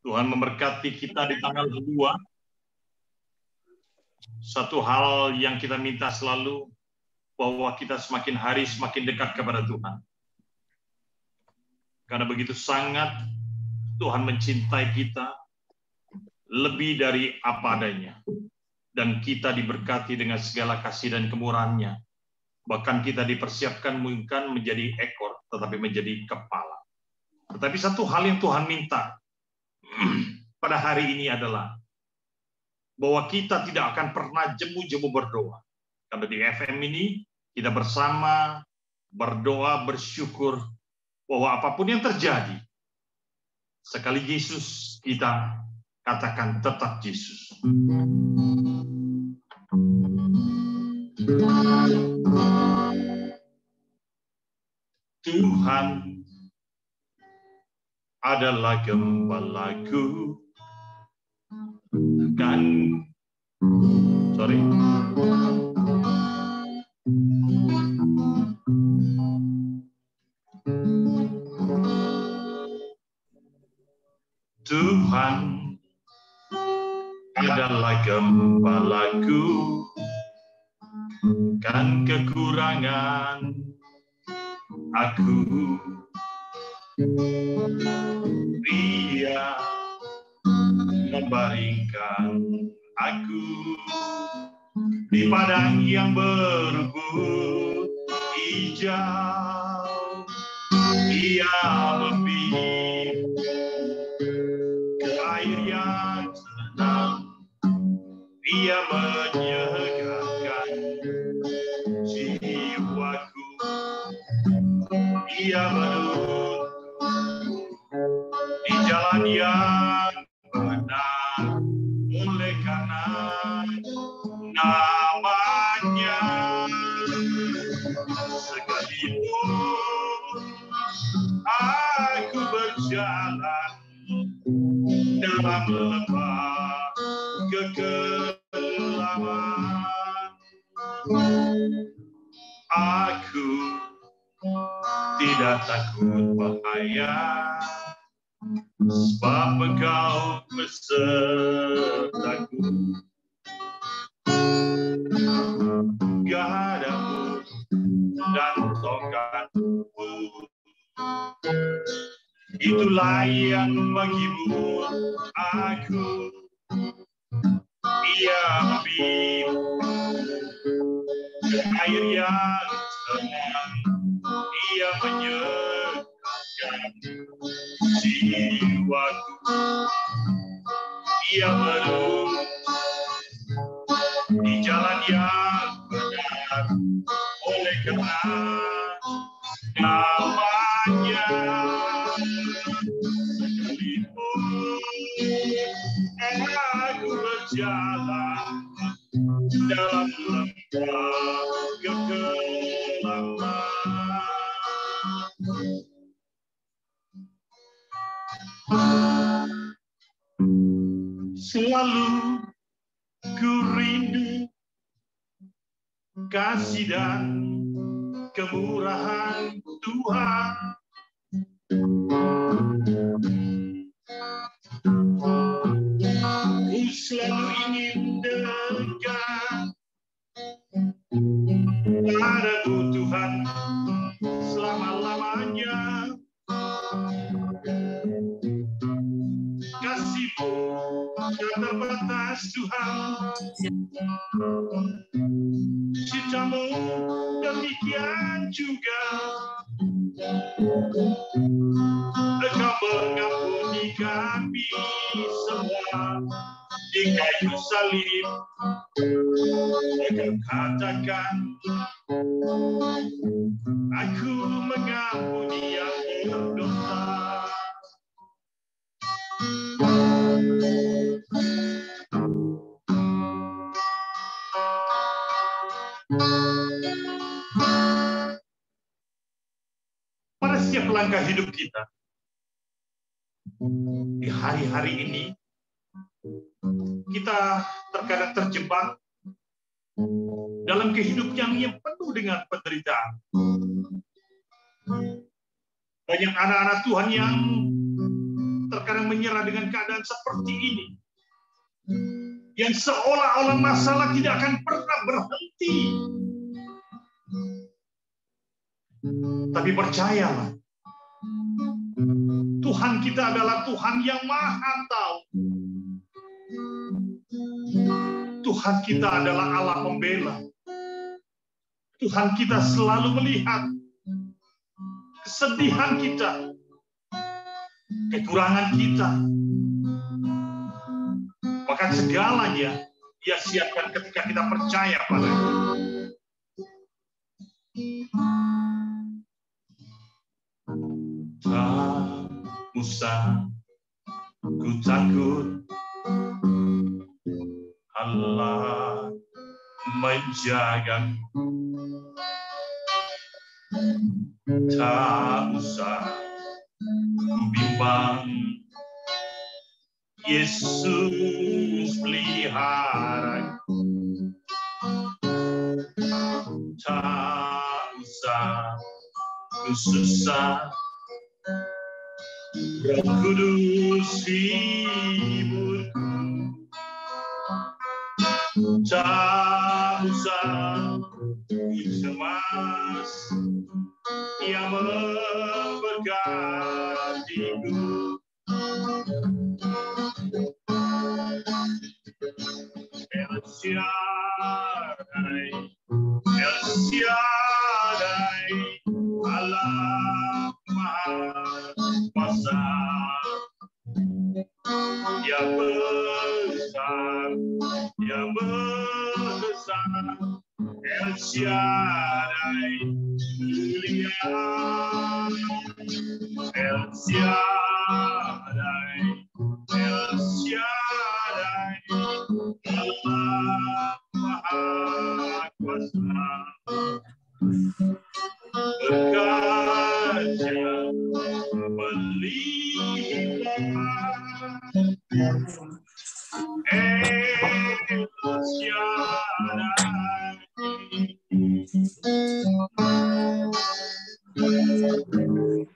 Tuhan memberkati kita di tanggal 2. Satu hal yang kita minta selalu, bahwa kita semakin hari semakin dekat kepada Tuhan. Karena begitu sangat Tuhan mencintai kita, lebih dari apa adanya. Dan kita diberkati dengan segala kasih dan kemurahan-Nya. Bahkan kita dipersiapkan bukan menjadi ekor, tetapi menjadi kepala. Tetapi satu hal yang Tuhan minta pada hari ini adalah bahwa kita tidak akan pernah jemu-jemu berdoa. Karena di FM ini kita bersama berdoa, bersyukur bahwa apapun yang terjadi, sekali Yesus kita katakan tetap Yesus. Tuhan adalah gembalaku, kan Tuhan adalah gembalaku, kan kekurangan aku. Dia membaringkan aku di padang yang berbukit hijau. Dia membimbing ke air yang tenang. Dia menyegarkan jiwaku. Dia menuntun di jalan yang benar, oleh karena nama-Nya. Sekalipun aku berjalan dalam lembah kegelapan, aku tidak takut bahaya, sebab Engkau besertaku. Gadamu dan tongkatmu, itulah yang menghibur aku. Ia membimbing ke air yang tenang. Ia menyegarkan jiwaku. Ia menuntun di jalan yang benar, oleh karena nama-Nya. Sekalipun aku berjalan dalam lembah kegelapan, selalu ku rindu kasih dan kemurahan Tuhan. Ku selalu ingin dekat padamu Tuhan selama-lamanya. Kasih-Mu tak terbatas Tuhan, cinta-Mu demikian juga. Engkau mengampuni kami semua di kayu salib. Engkau katakan, aku mengampuni yang berdosa. Pada setiap langkah hidup kita, di hari-hari ini, kita terkadang terjebak dalam kehidupan yang penuh dengan penderitaan. Banyak anak-anak Tuhan yang terkadang menyerah dengan keadaan seperti ini. Yang seolah-olah masalah tidak akan pernah berhenti. Tapi percayalah, Tuhan kita adalah Tuhan yang Maha Tahu. Tuhan kita adalah Allah pembela. Tuhan kita selalu melihat kesedihan kita, kekurangan kita. Maka segalanya Dia siapkan ketika kita percaya padanya. Tak usah ku takut, Allah menjagaku. Tak usah ku bimbang, Yesus peliharaku. Tak usah ku susah, Roh Kudus hiburku. Tak usah ku cemas, Ia memberkatiku. El Shaddai, El Shaddai, Allah Maha Kuasa. Dia besar, Dia besar, El Shaddai mulia, El Shaddai, El Shaddai, Allah Maha Kuasa. Berkatnya melimpah, El Shaddai.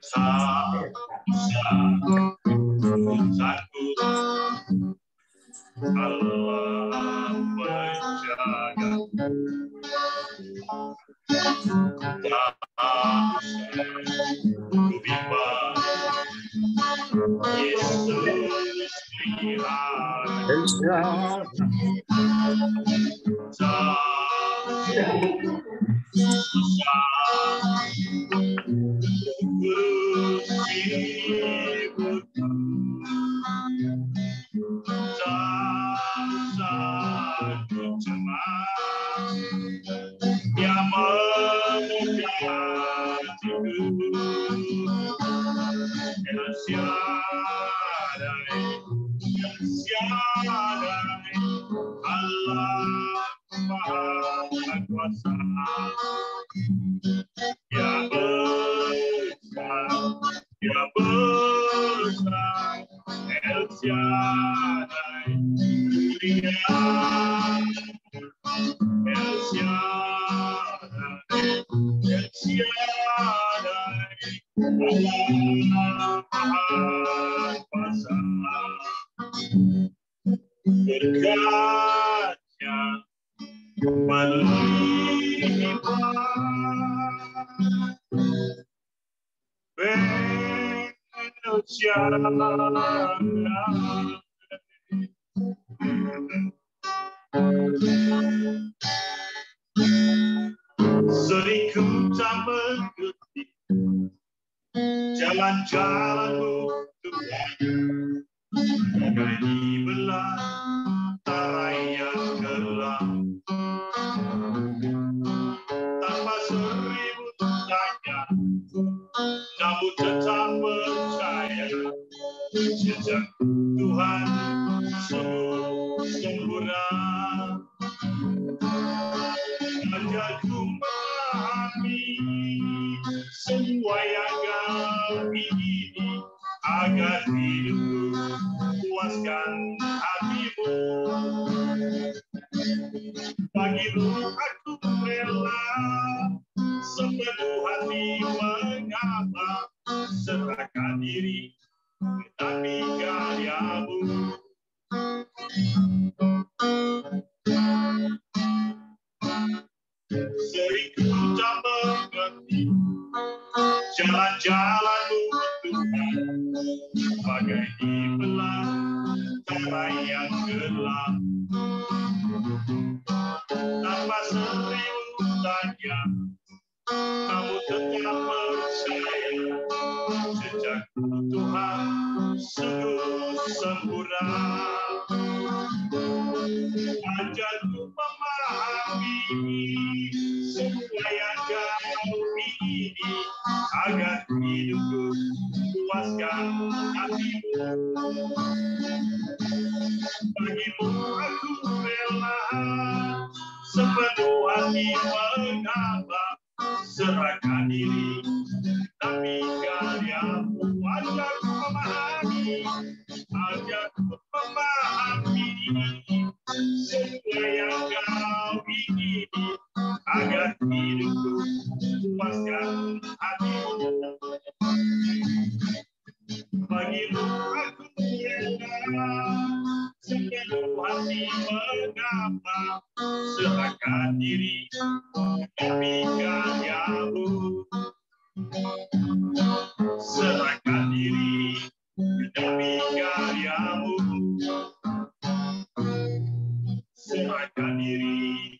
Tak usah ku takut, Allah menjagaku. Tak usah ku bimbang, Yesus peliharaku. Tak usah Kudus hiburku. Tak usah ku cemas, Dia memberkatiku. El Shaddai, El Shaddai, Allah Maha Kuasa. Dia besar, Dia besar, El Shaddai mulia, El Shaddai, El Shaddai, Allah Maha Kuasa. Berkatnya melimpah, El Shaddai. Sering ku tak mengerti jalan-jalanmu, Tuhan. Bagai dibelah tarai yang gelap, tanpa seribu tanya, namun tetap percaya. Jejak Tuhan sungguh sempurna. Ajarku memahami semua yang Kau ingini, agar hidupku puaskan hati-Mu. Bagi-Mu aku rela sepenuh hati mengabdi, serahkan diri, tetapi Sering ku tak mengerti jalan-jalan-Mu Tuhan, bagai di belantara yang gelap. Tanpa seribu tanya, kamu tetap percaya. Jejakku Tuhan sungguh sempurna. Ajarku memahami semua yang Kau ini, agar hidupku puaskan hati-Mu. Bagi-Mu aku rela sepenuh hati mengabdi, serahkan diri demi karya-Mu. Ajarku memahami semua yang Kau ingini, agar hidupku puaskan hati-Mu. Bagi-Mu aku rela sepenuh hati mengabdi, serahkan diri demi karya-Mu. Serahkan diri demi karya-Mu. Serahkan diri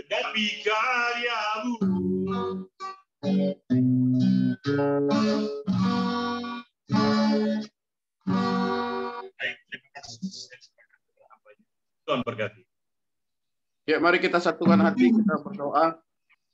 demi karya-Mu. Baik, terima kasih. Tuhan berkati. Ya, mari kita satukan hati, kita berdoa.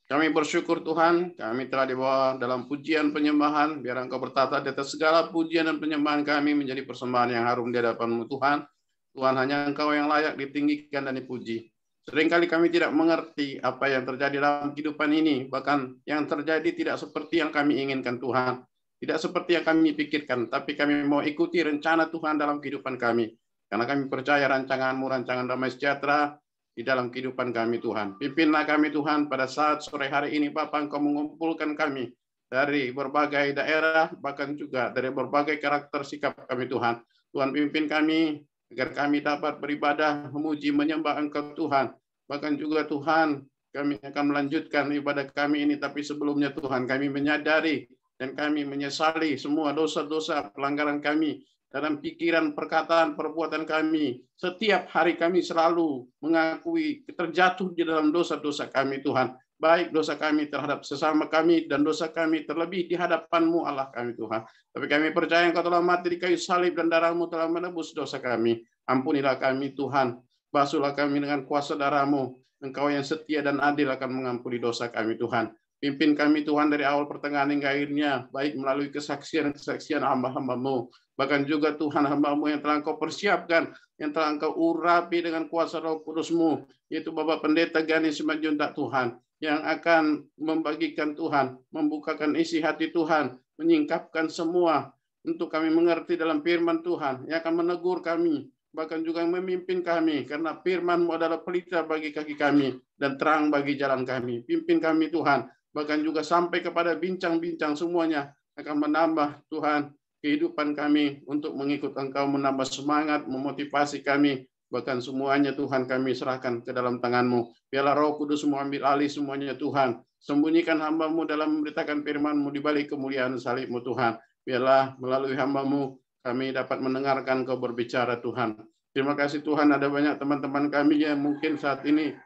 Kami bersyukur Tuhan, kami telah dibawa dalam pujian penyembahan, biar Engkau bertata di atas segala pujian dan penyembahan kami menjadi persembahan yang harum di hadapan-Mu Tuhan. Tuhan, hanya Engkau yang layak ditinggikan dan dipuji. Seringkali kami tidak mengerti apa yang terjadi dalam kehidupan ini, bahkan yang terjadi tidak seperti yang kami inginkan Tuhan. Tidak seperti yang kami pikirkan, tapi kami mau ikuti rencana Tuhan dalam kehidupan kami. Karena kami percaya rancangan-Mu, rancangan damai sejahtera, di dalam kehidupan kami Tuhan. Pimpinlah kami Tuhan pada saat sore hari ini Bapa, Engkau mengumpulkan kami dari berbagai daerah, bahkan juga dari berbagai karakter sikap kami Tuhan. Tuhan pimpin kami agar kami dapat beribadah, memuji, menyembah Engkau Tuhan. Bahkan juga Tuhan, kami akan melanjutkan ibadah kami ini, tapi sebelumnya Tuhan kami menyadari dan kami menyesali semua dosa-dosa pelanggaran kami dalam pikiran, perkataan, perbuatan kami. Setiap hari kami selalu mengakui terjatuh di dalam dosa-dosa kami Tuhan. Baik dosa kami terhadap sesama kami dan dosa kami terlebih di hadapan-Mu Allah kami Tuhan. Tapi kami percaya Engkau telah mati di kayu salib dan darah-Mu telah menebus dosa kami. Ampunilah kami Tuhan. Basuhlah kami dengan kuasa darah-Mu. Engkau yang setia dan adil akan mengampuni dosa kami Tuhan. Pimpin kami Tuhan dari awal pertengahan hingga akhirnya, baik melalui kesaksian-kesaksian hamba-hamba-Mu. Bahkan juga Tuhan hamba-Mu yang telah Engkau persiapkan, yang telah Engkau urapi dengan kuasa Roh Kudus-Mu, yaitu Bapak Pendeta Gani Simanjuntak Tuhan, yang akan membagikan Tuhan, membukakan isi hati Tuhan, menyingkapkan semua untuk kami mengerti dalam firman Tuhan, yang akan menegur kami, bahkan juga memimpin kami, karena firman-Mu adalah pelita bagi kaki kami dan terang bagi jalan kami. Pimpin kami Tuhan, bahkan juga sampai kepada bincang-bincang semuanya akan menambah Tuhan kehidupan kami untuk mengikut Engkau, menambah semangat, memotivasi kami, bahkan semuanya Tuhan kami serahkan ke dalam tangan-Mu. Biarlah Roh Kudus-Mu ambil alih semuanya Tuhan. Sembunyikan hamba-Mu dalam memberitakan firman-Mu di balik kemuliaan salib-Mu Tuhan. Biarlah melalui hamba-Mu kami dapat mendengarkan Engkau berbicara Tuhan. Terima kasih Tuhan, ada banyak teman-teman kami yang mungkin saat ini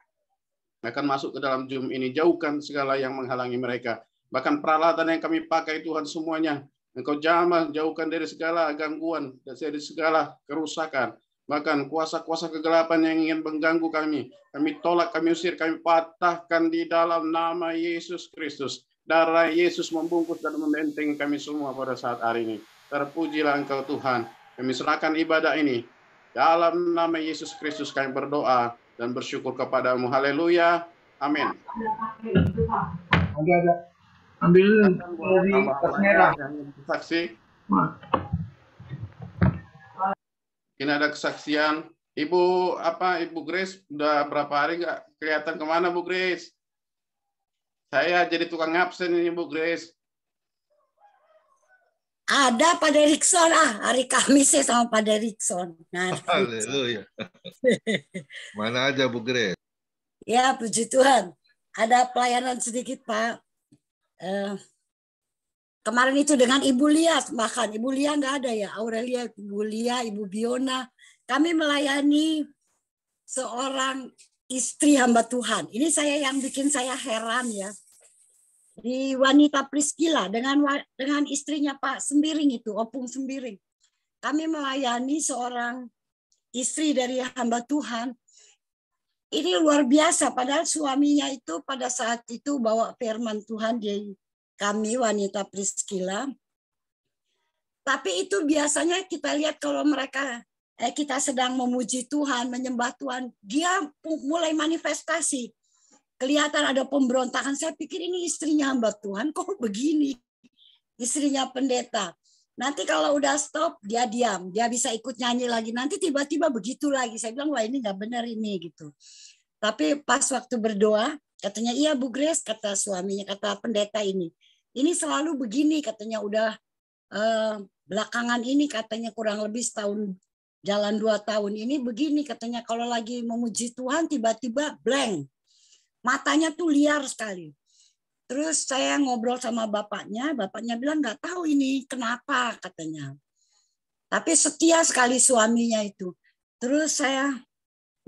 akan masuk ke dalam Zoom ini. Jauhkan segala yang menghalangi mereka. Bahkan peralatan yang kami pakai Tuhan semuanya Engkau jamah, jauhkan dari segala gangguan, dari segala kerusakan. Bahkan kuasa-kuasa kegelapan yang ingin mengganggu kami tolak, kami usir, kami patahkan di dalam nama Yesus Kristus. Darah Yesus membungkus dan membentengi kami semua pada saat hari ini. Terpujilah Engkau Tuhan. Kami serahkan ibadah ini. Dalam nama Yesus Kristus kami berdoa dan bersyukur kepadamu. Haleluya. Amin. Ambil dari merah. Saksi. Ini ada kesaksian. Ibu Grace udah berapa hari nggak kelihatan kemana Bu Grace? Saya jadi tukang absen ini Bu Grace. Ada Pak Derikson, hari Kamis ya sama Pak Derikson. Nah, Haleluya. Mana aja Bu Grace? ya puji Tuhan. Ada pelayanan sedikit Pak. Kemarin itu dengan Ibu Lia, bahkan Ibu Lia nggak ada ya, Aurelia, Ibu Lia, Ibu Biona. Kami melayani seorang istri hamba Tuhan. Ini yang bikin saya heran ya. Di Wanita Priscilla dengan istrinya Pak Sembiring itu, Opung Sembiring. Kami melayani seorang istri dari hamba Tuhan. Ini luar biasa, padahal suaminya itu pada saat itu bawa firman Tuhan di kami Wanita Priscilla. Tapi itu biasanya kita lihat kalau mereka kita sedang memuji Tuhan, menyembah Tuhan, dia mulai manifestasi. Kelihatan ada pemberontakan. Saya pikir ini istrinya hamba Tuhan, kok begini? Istrinya pendeta. Nanti kalau udah stop, dia diam. Dia bisa ikut nyanyi lagi. Nanti tiba-tiba begitu lagi. Saya bilang, wah ini nggak benar ini gitu. Tapi pas waktu berdoa, katanya, iya Bu Grace, kata suaminya, kata pendeta ini selalu begini, katanya udah belakangan ini, katanya kurang lebih setahun, jalan 2 tahun ini begini, katanya kalau lagi memuji Tuhan tiba-tiba blank. Matanya tuh liar sekali. Terus saya ngobrol sama bapaknya bilang nggak tahu ini kenapa katanya. Tapi setia sekali suaminya itu. Terus saya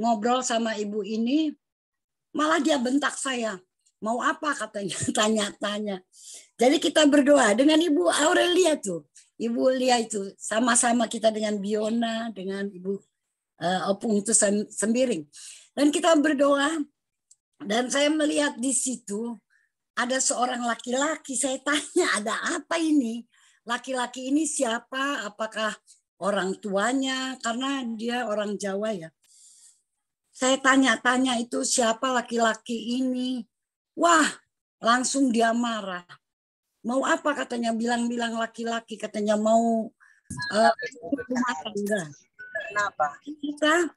ngobrol sama ibu ini, malah dia bentak saya. Mau apa katanya, tanya-tanya. Jadi kita berdoa dengan Ibu Aurelia tuh. Ibu Lia itu sama-sama kita dengan Biona, dengan Ibu Opung itu Sembiring. Dan kita berdoa. Dan saya melihat di situ ada seorang laki-laki. Saya tanya, ada apa ini? Laki-laki ini siapa? Apakah orang tuanya? Karena dia orang Jawa ya. Saya tanya-tanya itu siapa laki-laki ini? Wah, langsung dia marah. Mau apa katanya? Bilang-bilang laki-laki katanya mau rumah tangga. Kenapa? Kita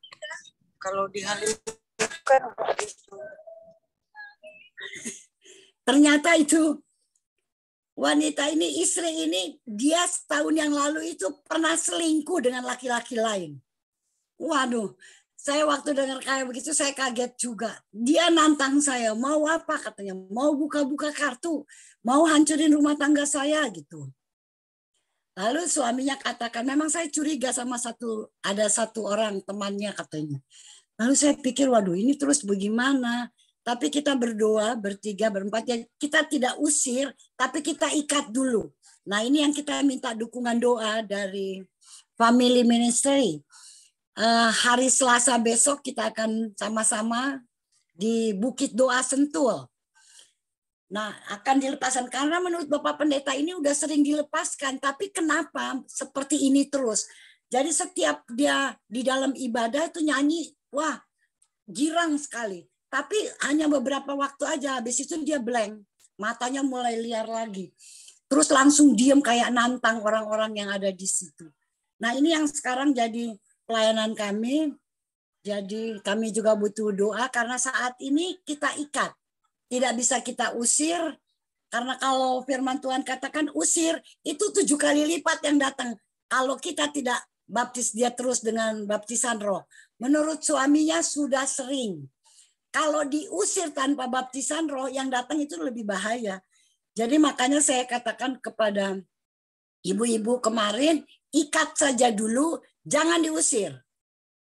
Kalau di Halim kan ternyata itu wanita ini, istri ini, dia setahun yang lalu itu pernah selingkuh dengan laki-laki lain. Waduh, saya waktu dengar kayak begitu saya kaget juga. Dia nantang saya, mau apa katanya? Mau buka-buka kartu, mau hancurin rumah tangga saya gitu. Lalu suaminya katakan, memang saya curiga sama ada satu orang temannya katanya. Lalu saya pikir, waduh ini terus bagaimana? Tapi kita berdoa, bertiga, berempat, ya kita tidak usir, tapi kita ikat dulu. Nah ini yang kita minta dukungan doa dari Family Ministry. Hari Selasa besok kita akan sama-sama di Bukit Doa Sentul. Nah akan dilepaskan, karena menurut Bapak Pendeta ini udah sering dilepaskan, tapi kenapa seperti ini terus? Jadi setiap dia di dalam ibadah itu nyanyi, wah girang sekali. Tapi hanya beberapa waktu aja, habis itu dia blank. Matanya mulai liar lagi. Terus langsung diem kayak nantang orang-orang yang ada di situ. Nah ini yang sekarang jadi pelayanan kami. Jadi kami juga butuh doa karena saat ini kita ikat. Tidak bisa kita usir. Karena kalau firman Tuhan katakan usir, itu 7 kali lipat yang datang. Kalau kita tidak baptis dia terus dengan baptisan roh. Menurut suaminya sudah sering. Kalau diusir tanpa baptisan roh, yang datang itu lebih bahaya. Jadi makanya saya katakan kepada ibu-ibu kemarin, ikat saja dulu, jangan diusir.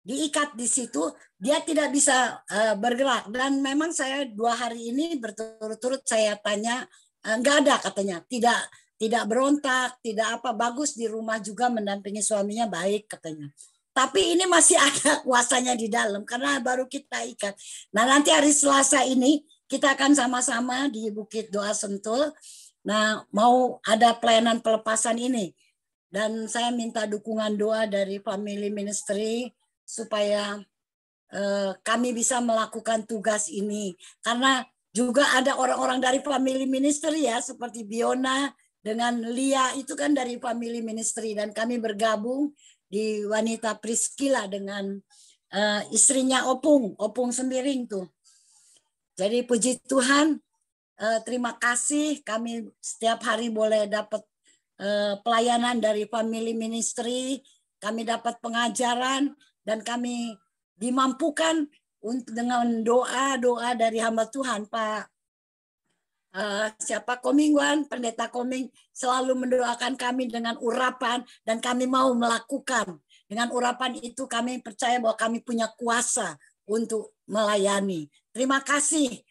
Diikat di situ, dia tidak bisa bergerak. Dan memang saya 2 hari ini berturut-turut saya tanya, enggak ada katanya. Tidak berontak, tidak apa, bagus di rumah juga mendampingi suaminya baik katanya. Tapi ini masih ada kuasanya di dalam karena baru kita ikat. Nah nanti hari Selasa ini kita akan sama-sama di Bukit Doa Sentul. Nah mau ada pelayanan pelepasan ini. Dan saya minta dukungan doa dari Family Ministry supaya kami bisa melakukan tugas ini. Karena juga ada orang-orang dari Family Ministry ya seperti Biona dengan Lia itu kan dari Family Ministry. Dan kami bergabung di Wanita Priscilla dengan istrinya Opung Sembiring tuh. Jadi puji Tuhan, terima kasih kami setiap hari boleh dapat pelayanan dari family ministry, kami dapat pengajaran, dan kami dimampukan dengan doa-doa dari hamba Tuhan, Pak Komingwan, Pendeta Koming selalu mendoakan kami dengan urapan, dan kami mau melakukan. Dengan urapan itu kami percaya bahwa kami punya kuasa untuk melayani. Terima kasih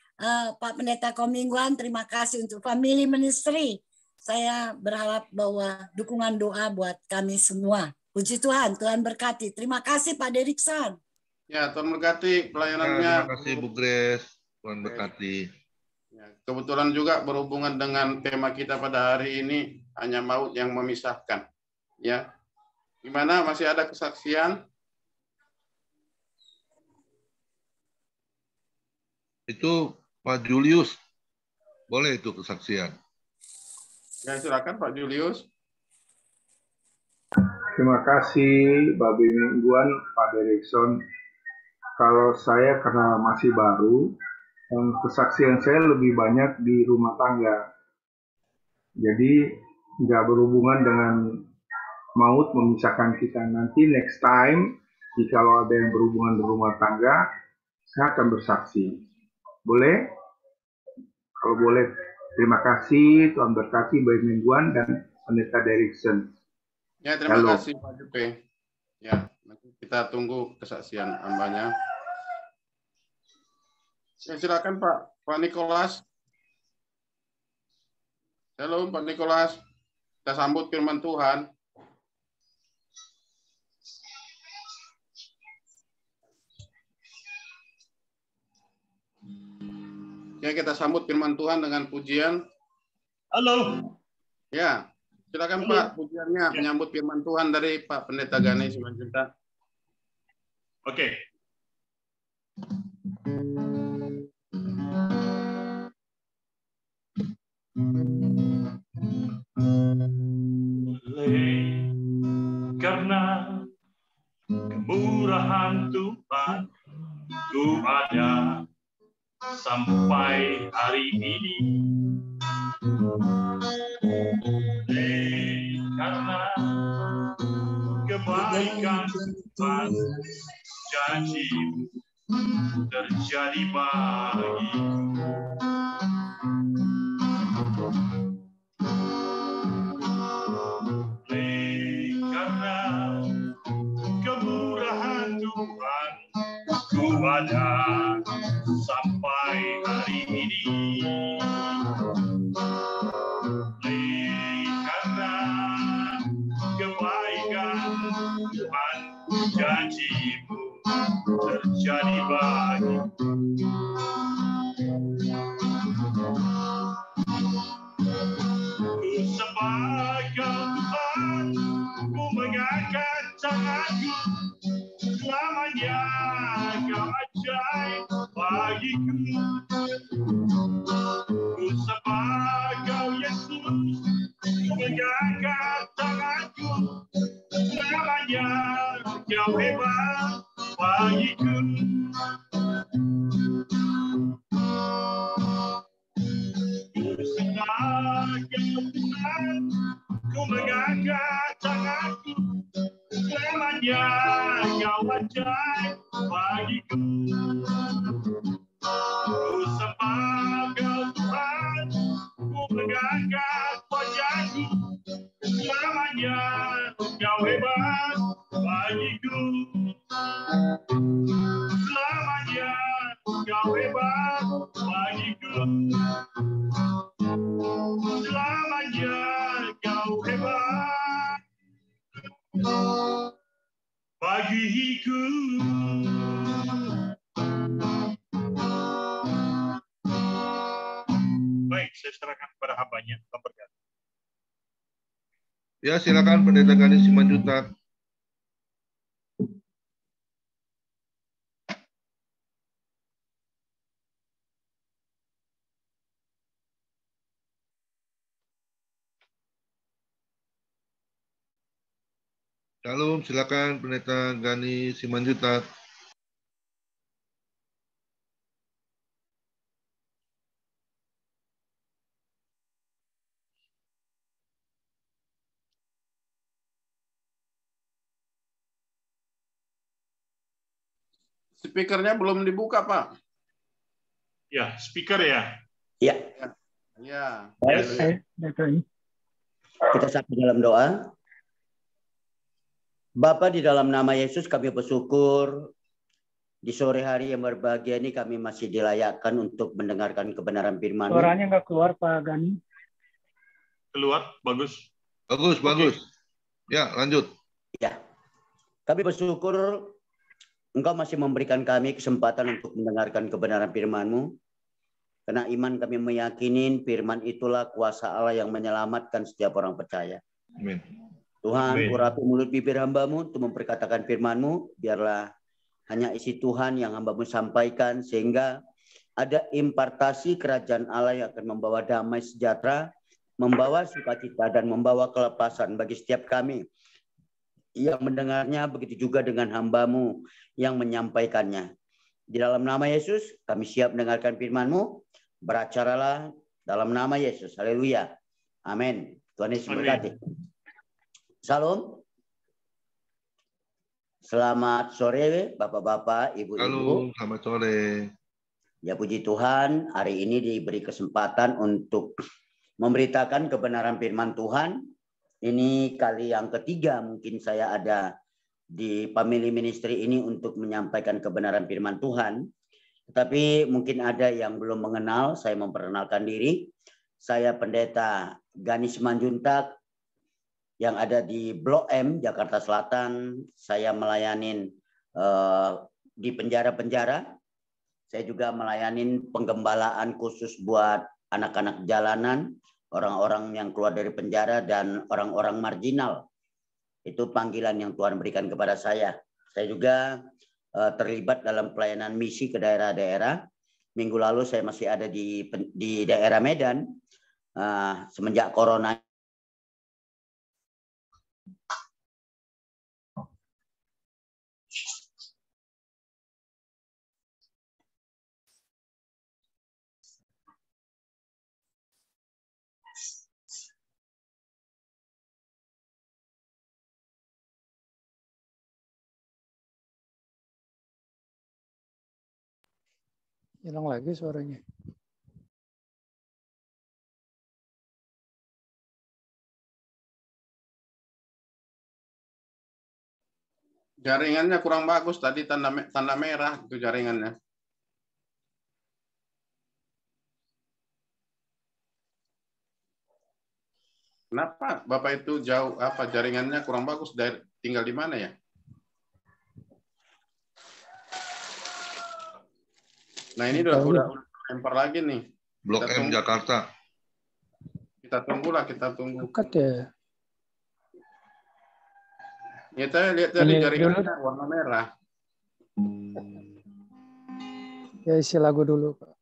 Pak Pendeta Komingwan, terima kasih untuk family ministry. Saya berharap bahwa dukungan doa buat kami semua. Puji Tuhan, Tuhan berkati. Terima kasih Pak Derikson. Ya, Tuhan berkati pelayanannya. Terima kasih Bu Grace, Tuhan berkati. Ya, kebetulan juga berhubungan dengan tema kita pada hari ini, hanya maut yang memisahkan. Ya, gimana? Masih ada kesaksian? Itu Pak Julius, boleh itu kesaksian. Ya, silakan Pak Julius. Terima kasih Bapak Mingguan, Pak Derikson. Kalau saya karena masih baru, kesaksian saya lebih banyak di rumah tangga. Jadi nggak berhubungan dengan maut memisahkan kita. Nanti next time, jikalau ada yang berhubungan di rumah tangga, saya akan bersaksi. Boleh? Kalau boleh, terima kasih. Tuhan berkati Bapak Mingguan dan Pendeta Derikson. Ya, terima kasih Pak Jupe. Ya, nanti kita tunggu kesaksian hambanya. Ya, silakan Pak Nikolas. Halo Pak Nikolas. Kita sambut firman Tuhan. Ya, kita sambut firman Tuhan dengan pujian. Halo. Ya, silakan Pak, pujiannya menyambut firman Tuhan dari Pak Pendeta Gani Simanjuntak. Oke. Oleh karena kemurahan Tuhan, ku ada sampai hari ini. Oleh karena kebaikan Tuhan, janji-Mu terjadi bagiku. Karena kemurahan Tuhan, ku ada sampai hari ini. Karena kebaikan Tuhan, janji-Mu terjadi bagiku. Ku sembah Kau Tuhan, ku mengangkat tanganku, selamanya Kau ajaib bagiku. Ku sembah Kau Yesus, ku mengangkat tanganku, selamanya Kau hebat bagiku. Ku sembah Kau Tuhan, ku mengangkat tanganku, selamanya Kau ajaib bagiku. Ku sembah Kau Tuhan, ku mengangkat wajahku, selamanya Kau hebat bagiku. Selamanya Kau hebat bagiku. Selamanya Kau hebat bagiku. Baik, saya serahkan kepada hambanya. Tuhan berkati. Ya, silakan Pendeta Gani Simanjuntak. Shalom, silakan Pendeta Gani Simanjuntak. Speakernya belum dibuka, Pak. Ya, speaker ya. Ya, Ya. baik. Kita sapa dalam doa. Bapa, di dalam nama Yesus kami bersyukur di sore hari yang berbahagia ini kami masih dilayakkan untuk mendengarkan kebenaran firman-Mu. Suaranya nggak keluar, Pak Gani. Keluar, bagus. Bagus, bagus. Ya, lanjut. Ya, kami bersyukur Engkau masih memberikan kami kesempatan untuk mendengarkan kebenaran firman-Mu. Karena iman kami meyakini firman itulah kuasa Allah yang menyelamatkan setiap orang percaya. Amin. Tuhan, Amin. urapi mulut bibir hamba-Mu untuk memperkatakan firman-Mu. Biarlah hanya isi Tuhan yang hamba-Mu sampaikan, sehingga ada impartasi kerajaan Allah yang akan membawa damai sejahtera, membawa sukacita, dan membawa kelepasan bagi setiap kami yang mendengarnya, begitu juga dengan hamba-Mu yang menyampaikannya. Di dalam nama Yesus, kami siap mendengarkan firman-Mu. Beracaralah dalam nama Yesus. Haleluya. Amin. Tuhan Yesus memberkati. Salam. Selamat sore, Bapak-bapak, Ibu-ibu. Halo, selamat sore. Ya, puji Tuhan, hari ini diberi kesempatan untuk memberitakan kebenaran firman Tuhan. Ini kali yang ketiga mungkin saya ada di Family Ministry ini untuk menyampaikan kebenaran firman Tuhan. Tetapi mungkin ada yang belum mengenal, saya memperkenalkan diri. Saya Pendeta Gani Simanjuntak yang ada di Blok M, Jakarta Selatan. Saya melayani di penjara-penjara. Saya juga melayani penggembalaan khusus buat anak-anak jalanan, orang-orang yang keluar dari penjara, dan orang-orang marginal. Itu panggilan yang Tuhan berikan kepada saya. Saya juga terlibat dalam pelayanan misi ke daerah-daerah. Minggu lalu saya masih ada di daerah Medan. Semenjak corona. Hilang lagi suaranya. Jaringannya kurang bagus tadi, tanda merah itu jaringannya. Kenapa Bapak itu jauh jaringannya kurang bagus, tinggal di mana ya? Nah, ini udah lempar lagi nih. Blok M Jakarta. Kita tunggu. Dekat ya. Kita lihat dari jaringannya warna merah. Ya, isi lagu dulu, Pak.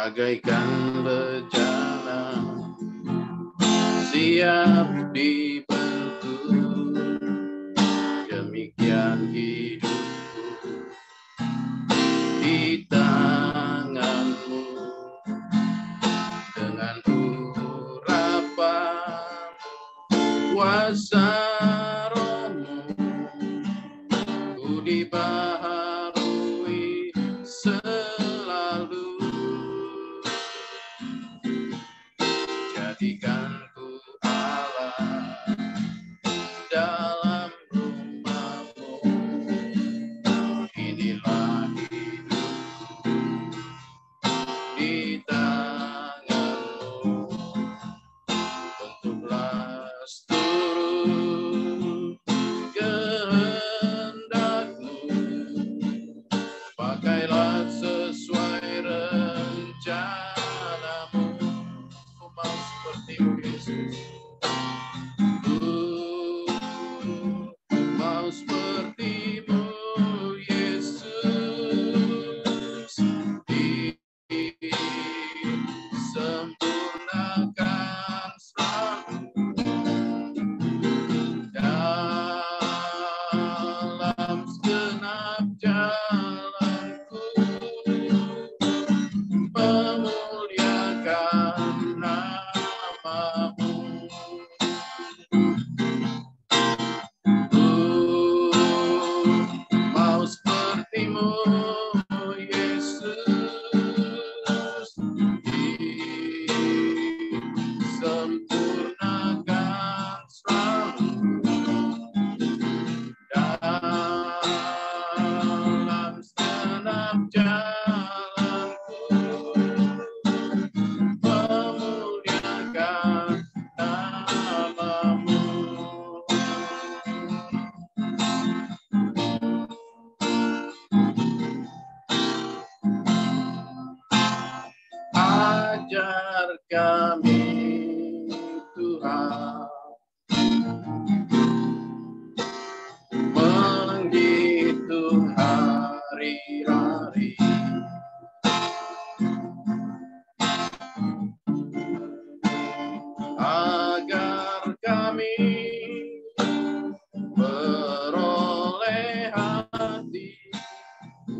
Bagaikan bejana siap dibentuk, demikian hidupku di tanganmu, dengan urapan kuasa rohmu, ku dibaharui selalu. Jadikanku Allah dalam rumah-Mu, inilah hidupku di tangan-Mu. Bentuklah seluruh kami Tuhan, menghitung hari-hari, agar kami beroleh hati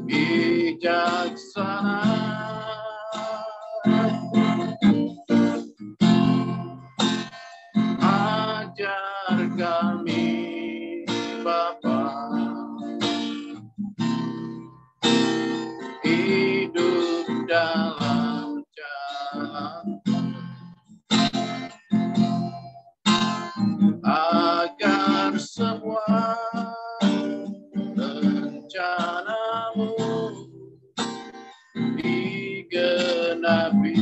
bijaksana. Ajar kami Bapa, hidup dalam jalan, agar semua rencanamu digenapi.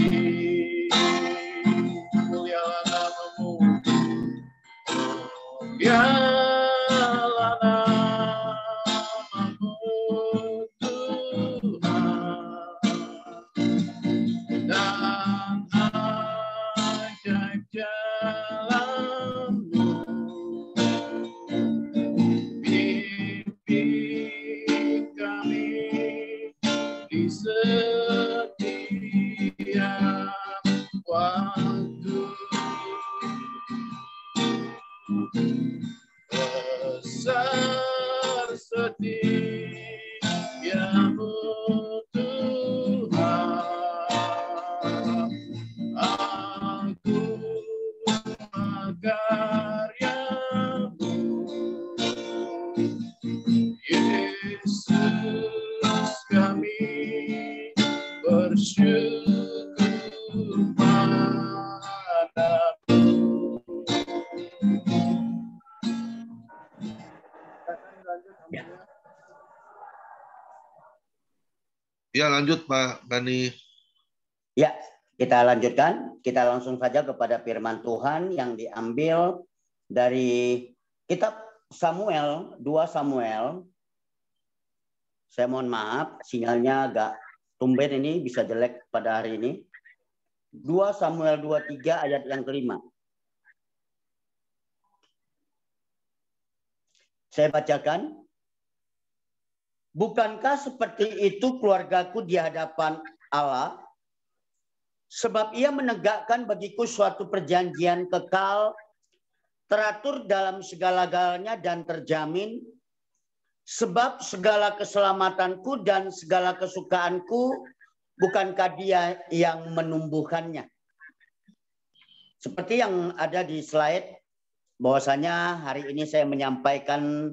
Mulialah namamu, mulialah namamu Tuhan, dan ajaib jalanmu, bimbing kami di setiap waktu. Besar setiamu Tuhan, aku karyamu, Yesus kami bersyukur padamu. Ya, lanjut Pak Gani. Ya, kita lanjutkan. Kita langsung saja kepada firman Tuhan yang diambil dari kitab Samuel, 2 Samuel. Saya mohon maaf, sinyalnya agak tumben ini, bisa jelek pada hari ini. 2 Samuel 23 ayat yang kelima. Saya bacakan. Bukankah seperti itu keluargaku di hadapan Allah? Sebab ia menegakkan bagiku suatu perjanjian kekal, teratur dalam segala-galanya dan terjamin. Sebab segala keselamatanku dan segala kesukaanku, bukankah dia yang menumbuhkannya? Seperti yang ada di slide, bahwasanya hari ini saya menyampaikan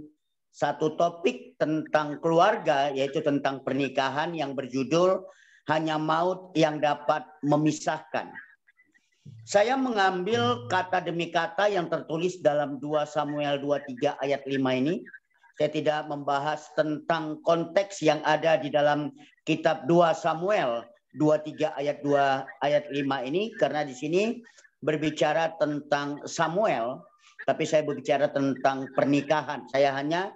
satu topik tentang keluarga, yaitu tentang pernikahan yang berjudul Hanya Maut yang Dapat Memisahkan. Saya mengambil kata demi kata yang tertulis dalam 2 Samuel 23 ayat 5 ini. Saya tidak membahas tentang konteks yang ada di dalam kitab 2 Samuel 23 ayat 2 ayat 5 ini, karena di sini berbicara tentang Samuel, tapi saya berbicara tentang pernikahan. Saya hanya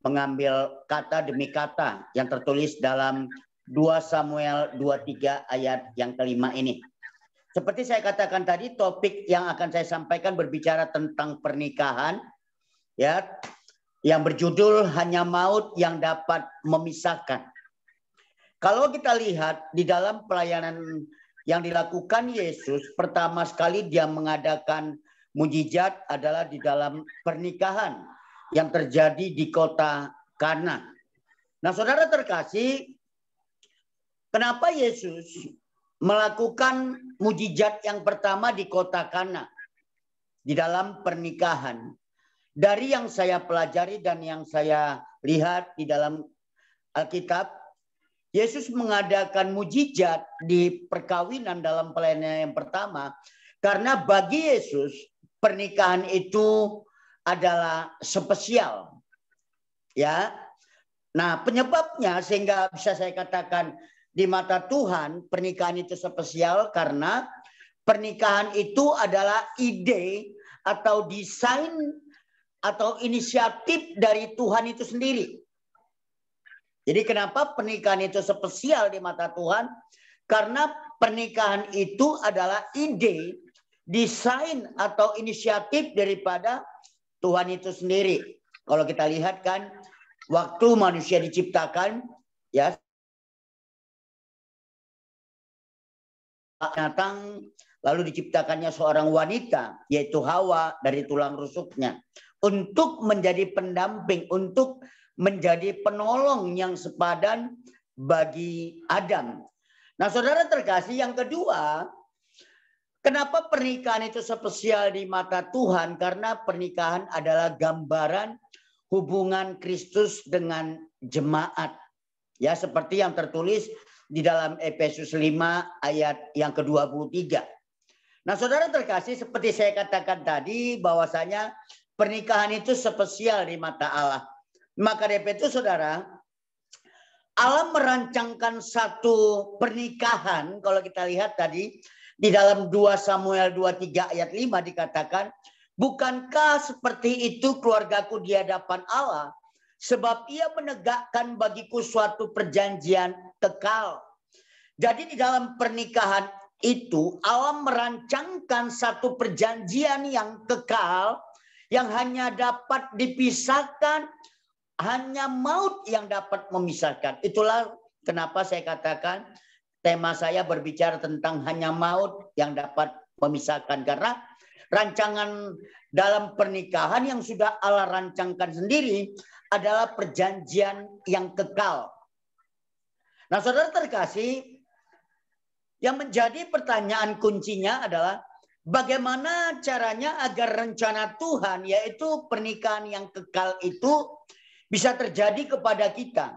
mengambil kata demi kata yang tertulis dalam 2 Samuel 23 ayat yang kelima ini. Seperti saya katakan tadi, topik yang akan saya sampaikan berbicara tentang pernikahan, ya, yang berjudul Hanya Maut yang Dapat Memisahkan. Kalau kita lihat di dalam pelayanan yang dilakukan Yesus, pertama sekali dia mengadakan mujizat adalah di dalam pernikahan yang terjadi di kota Kana. Nah, saudara terkasih, kenapa Yesus melakukan mujizat yang pertama di kota Kana di dalam pernikahan? Dari yang saya pelajari dan yang saya lihat di dalam Alkitab, Yesus mengadakan mujizat di perkawinan dalam pelayanan yang pertama karena bagi Yesus pernikahan itu adalah spesial, ya. Nah, penyebabnya sehingga bisa saya katakan di mata Tuhan pernikahan itu spesial karena pernikahan itu adalah ide atau desain atau inisiatif dari Tuhan itu sendiri. Jadi kenapa pernikahan itu spesial di mata Tuhan? Karena pernikahan itu adalah ide, desain atau inisiatif daripada Tuhan itu sendiri. Kalau kita lihat kan, waktu manusia diciptakan, ya, binatang, lalu diciptakannya seorang wanita, yaitu Hawa dari tulang rusuknya, untuk menjadi pendamping, untuk menjadi penolong yang sepadan bagi Adam. Nah, saudara terkasih, yang kedua, kenapa pernikahan itu spesial di mata Tuhan? Karena pernikahan adalah gambaran hubungan Kristus dengan jemaat. Ya, seperti yang tertulis di dalam Efesus 5 ayat yang ke-23. Nah, saudara terkasih, seperti saya katakan tadi, bahwasanya pernikahan itu spesial di mata Allah. Maka dari itu, saudara, Allah merancangkan satu pernikahan. Kalau kita lihat tadi, di dalam 2 Samuel 23 ayat 5 dikatakan, bukankah seperti itu keluargaku di hadapan Allah? Sebab ia menegakkan bagiku suatu perjanjian kekal. Jadi di dalam pernikahan itu Allah merancangkan satu perjanjian yang kekal, yang hanya dapat dipisahkan, hanya maut yang dapat memisahkan. Itulah kenapa saya katakan tema saya berbicara tentang hanya maut yang dapat memisahkan. Karena rancangan dalam pernikahan yang sudah Allah rancangkan sendiri adalah perjanjian yang kekal. Nah, saudara terkasih, yang menjadi pertanyaan kuncinya adalah bagaimana caranya agar rencana Tuhan, yaitu pernikahan yang kekal itu bisa terjadi kepada kita.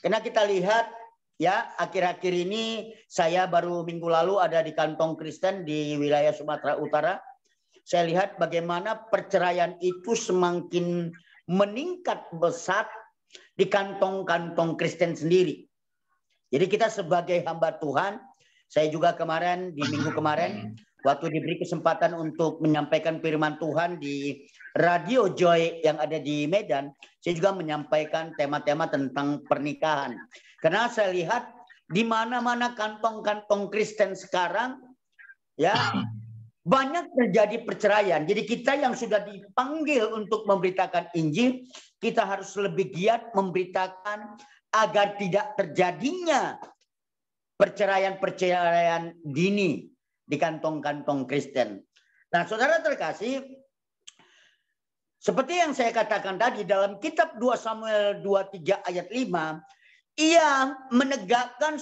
Karena kita lihat, ya, akhir-akhir ini saya baru minggu lalu ada di kantong Kristen di wilayah Sumatera Utara. Saya lihat bagaimana perceraian itu semakin meningkat besar di kantong-kantong Kristen sendiri. Jadi kita sebagai hamba Tuhan, saya juga kemarin, di minggu kemarin, waktu diberi kesempatan untuk menyampaikan firman Tuhan di Radio Joy yang ada di Medan, saya juga menyampaikan tema-tema tentang pernikahan. Karena saya lihat di mana-mana kantong-kantong Kristen sekarang, ya, banyak terjadi perceraian. Jadi kita yang sudah dipanggil untuk memberitakan Injil, kita harus lebih giat memberitakan agar tidak terjadinya perceraian-perceraian dini di kantong-kantong Kristen. Nah, saudara terkasih, seperti yang saya katakan tadi dalam kitab 2 Samuel 23 ayat 5, ia menegakkan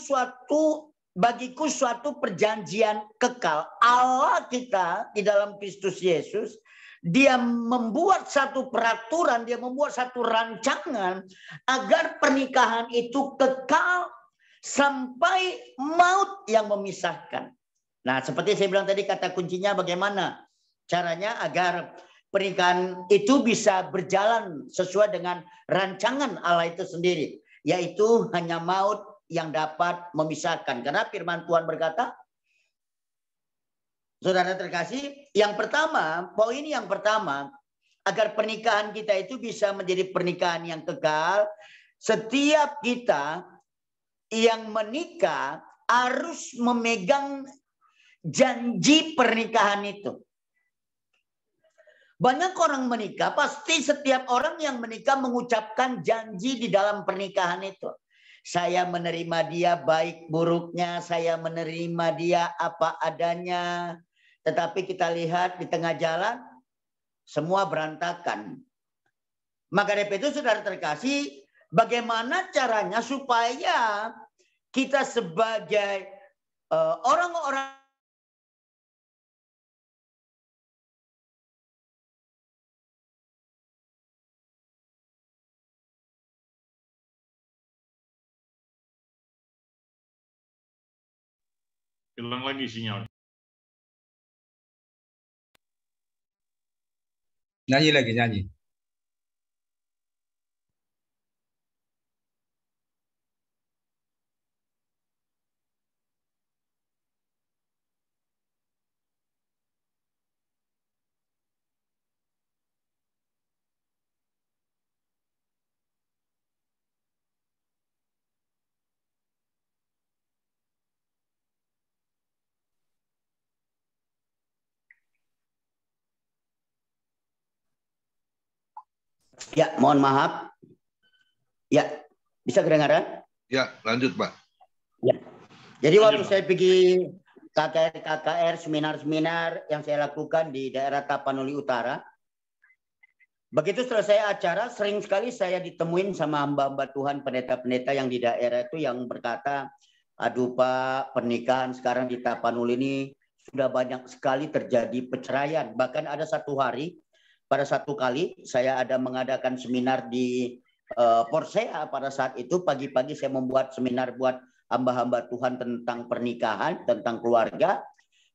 bagiku suatu perjanjian kekal. Allah kita di dalam Kristus Yesus, dia membuat satu peraturan, dia membuat satu rancangan agar pernikahan itu kekal sampai maut yang memisahkan. Nah, seperti saya bilang tadi, kata kuncinya bagaimana caranya agar pernikahan itu bisa berjalan sesuai dengan rancangan Allah itu sendiri, yaitu hanya maut yang dapat memisahkan. Karena firman Tuhan berkata, saudara terkasih, yang pertama, poin yang pertama, agar pernikahan kita itu bisa menjadi pernikahan yang kekal, setiap kita yang menikah harus memegang janji pernikahan itu. Banyak orang menikah, pasti setiap orang yang menikah mengucapkan janji di dalam pernikahan itu. Saya menerima dia baik buruknya, saya menerima dia apa adanya. Tetapi kita lihat di tengah jalan, semua berantakan. Maka dari itu, saudara terkasih, bagaimana caranya supaya kita sebagai orang-orang Hilang lagi sinyal. Nyanyi lagi, nyanyi. Ya, mohon maaf. Ya, bisa kedengaran? Ya, lanjut Pak. Ya. Jadi waktu saya pergi KKR, seminar-seminar yang saya lakukan di daerah Tapanuli Utara, begitu selesai acara, sering sekali saya ditemuin sama hamba-hamba Tuhan, pendeta-pendeta yang di daerah itu yang berkata, aduh Pak, pernikahan sekarang di Tapanuli ini sudah banyak sekali terjadi perceraian. Bahkan ada satu hari, pada satu kali saya ada mengadakan seminar di Porsea pada saat itu, pagi-pagi saya membuat seminar buat hamba-hamba Tuhan tentang pernikahan, tentang keluarga.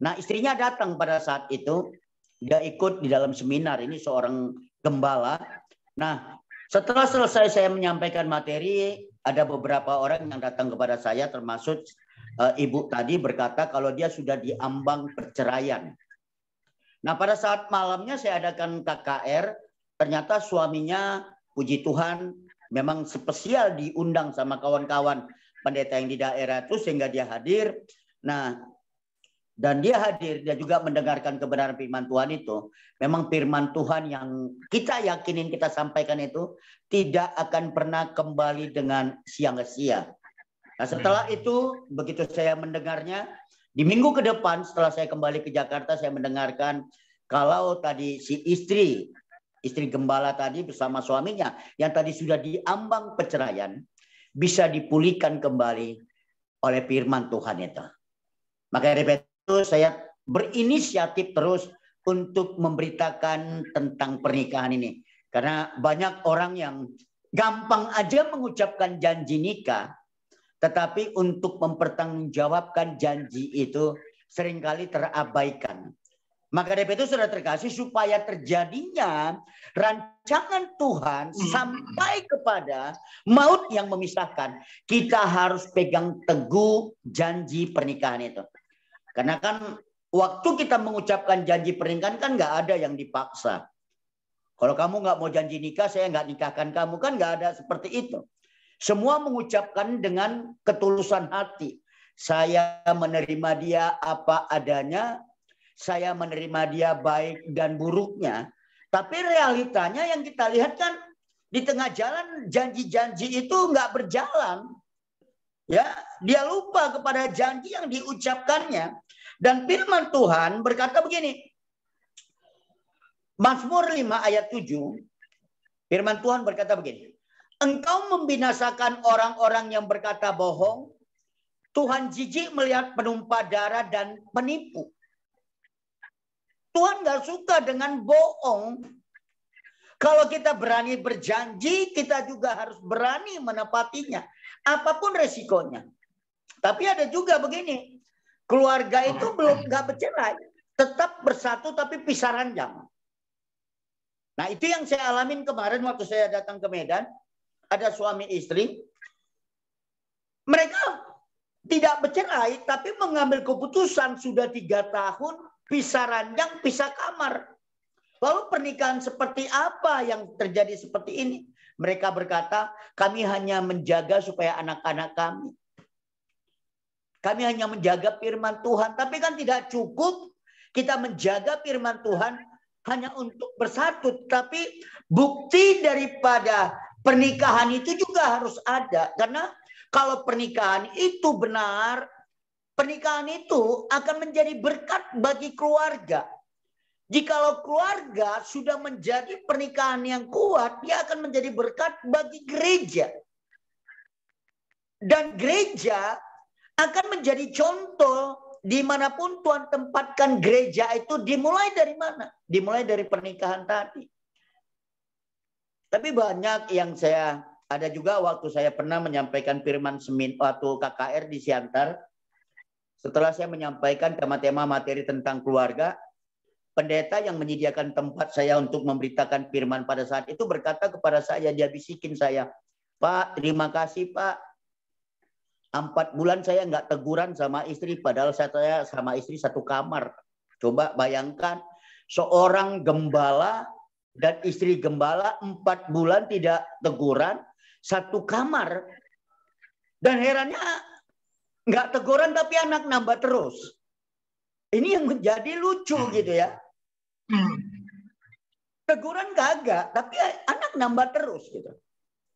Nah, istrinya datang pada saat itu, dia ikut di dalam seminar, ini seorang gembala. Nah, setelah selesai saya menyampaikan materi, ada beberapa orang yang datang kepada saya, termasuk ibu tadi berkata kalau dia sudah diambang perceraian. Nah, pada saat malamnya saya adakan KKR, ternyata suaminya, puji Tuhan, memang spesial diundang sama kawan-kawan pendeta yang di daerah itu sehingga dia hadir. Nah, dan dia hadir, dia juga mendengarkan kebenaran firman Tuhan itu. Memang firman Tuhan yang kita yakinin, kita sampaikan itu tidak akan pernah kembali dengan sia-sia. Nah, setelah itu, begitu saya mendengarnya, di minggu ke depan setelah saya kembali ke Jakarta, saya mendengarkan kalau tadi si istri gembala tadi bersama suaminya yang tadi sudah diambang perceraian, bisa dipulihkan kembali oleh firman Tuhan itu. Maka dari itu saya berinisiatif terus untuk memberitakan tentang pernikahan ini. Karena banyak orang yang gampang aja mengucapkan janji nikah, tetapi untuk mempertanggungjawabkan janji itu seringkali terabaikan. Maka dari itu sudah terkasih supaya terjadinya rancangan Tuhan sampai kepada maut yang memisahkan. Kita harus pegang teguh janji pernikahan itu. Karena kan waktu kita mengucapkan janji pernikahan kan nggak ada yang dipaksa. Kalau kamu nggak mau janji nikah, saya nggak nikahkan kamu. Kan nggak ada seperti itu. Semua mengucapkan dengan ketulusan hati. Saya menerima dia apa adanya. Saya menerima dia baik dan buruknya. Tapi realitanya yang kita lihat kan di tengah jalan janji-janji itu nggak berjalan. Ya, dia lupa kepada janji yang diucapkannya. Dan firman Tuhan berkata begini. Mazmur 5 ayat 7. Firman Tuhan berkata begini. Engkau membinasakan orang-orang yang berkata bohong. Tuhan jijik melihat penumpah darah dan penipu. Tuhan gak suka dengan bohong. Kalau kita berani berjanji, kita juga harus berani menepatinya. Apapun resikonya. Tapi ada juga begini. Keluarga itu belum gak bercerai. Tetap bersatu tapi pisah ranjang. Nah itu yang saya alamin kemarin waktu saya datang ke Medan. Ada suami istri. Mereka tidak bercerai tapi mengambil keputusan sudah 3 tahun. Pisah ranjang, pisah kamar. Lalu pernikahan seperti apa yang terjadi seperti ini? Mereka berkata, kami hanya menjaga supaya anak-anak kami. Kami hanya menjaga firman Tuhan. Tapi kan tidak cukup kita menjaga firman Tuhan hanya untuk bersatu. Tapi bukti daripada pernikahan itu juga harus ada. Karena kalau pernikahan itu benar, pernikahan itu akan menjadi berkat bagi keluarga. Jikalau keluarga sudah menjadi pernikahan yang kuat, dia akan menjadi berkat bagi gereja. Dan gereja akan menjadi contoh dimanapun Tuhan tempatkan gereja itu dimulai dari mana? Dimulai dari pernikahan tadi. Tapi banyak yang ada juga waktu saya pernah menyampaikan firman waktu KKR di Siantar. Setelah saya menyampaikan tema-tema materi tentang keluarga, pendeta yang menyediakan tempat saya untuk memberitakan firman pada saat itu berkata kepada saya, dia bisikin saya, Pak, terima kasih Pak. 4 bulan saya nggak teguran sama istri, padahal saya sama istri satu kamar. Coba bayangkan, seorang gembala dan istri gembala 4 bulan tidak teguran, satu kamar. Dan herannya, nggak teguran tapi anak nambah terus. Ini yang menjadi lucu gitu ya. Teguran kagak, tapi anak nambah terus gitu.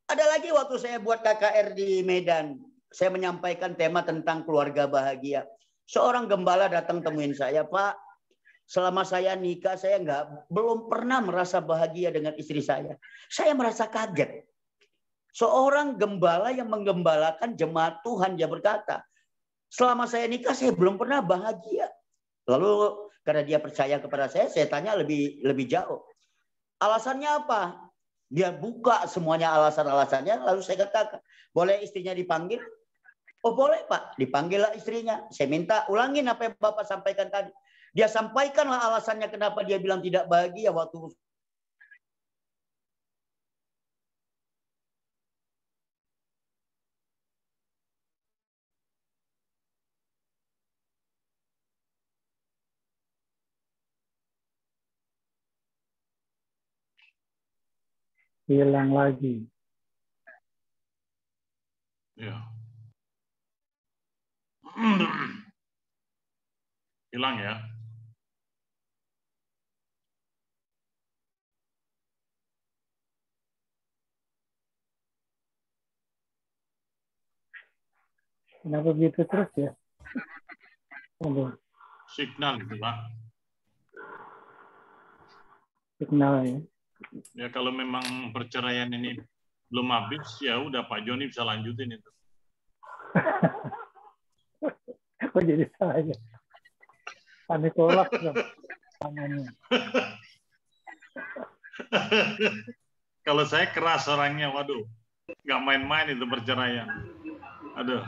Ada lagi waktu saya buat KKR di Medan, saya menyampaikan tema tentang keluarga bahagia. Seorang gembala datang temuin saya, Pak, selama saya nikah saya belum pernah merasa bahagia dengan istri saya. Saya merasa kaget. Seorang gembala yang menggembalakan jemaat Tuhan, dia berkata, selama saya nikah saya belum pernah bahagia. Lalu karena dia percaya kepada saya tanya lebih jauh. Alasannya apa? Dia buka semuanya alasan-alasannya. Lalu saya katakan, boleh istrinya dipanggil? Oh boleh Pak. Dipanggillah istrinya. Saya minta ulangin apa yang Bapak sampaikan tadi. Dia sampaikanlah alasannya kenapa dia bilang tidak bahagia waktu Hilang lagi. Ya. Hilang ya. Kenapa gitu terus ya? Aduh, Signal gitu, Pak. signal ya. Ya kalau memang perceraian ini belum habis, ya udah Pak Joni bisa lanjutin itu. Kok jadi saya? Pak Nikolas dong tangannya. Kalau saya keras orangnya, waduh, nggak main-main itu perceraian. Aduh.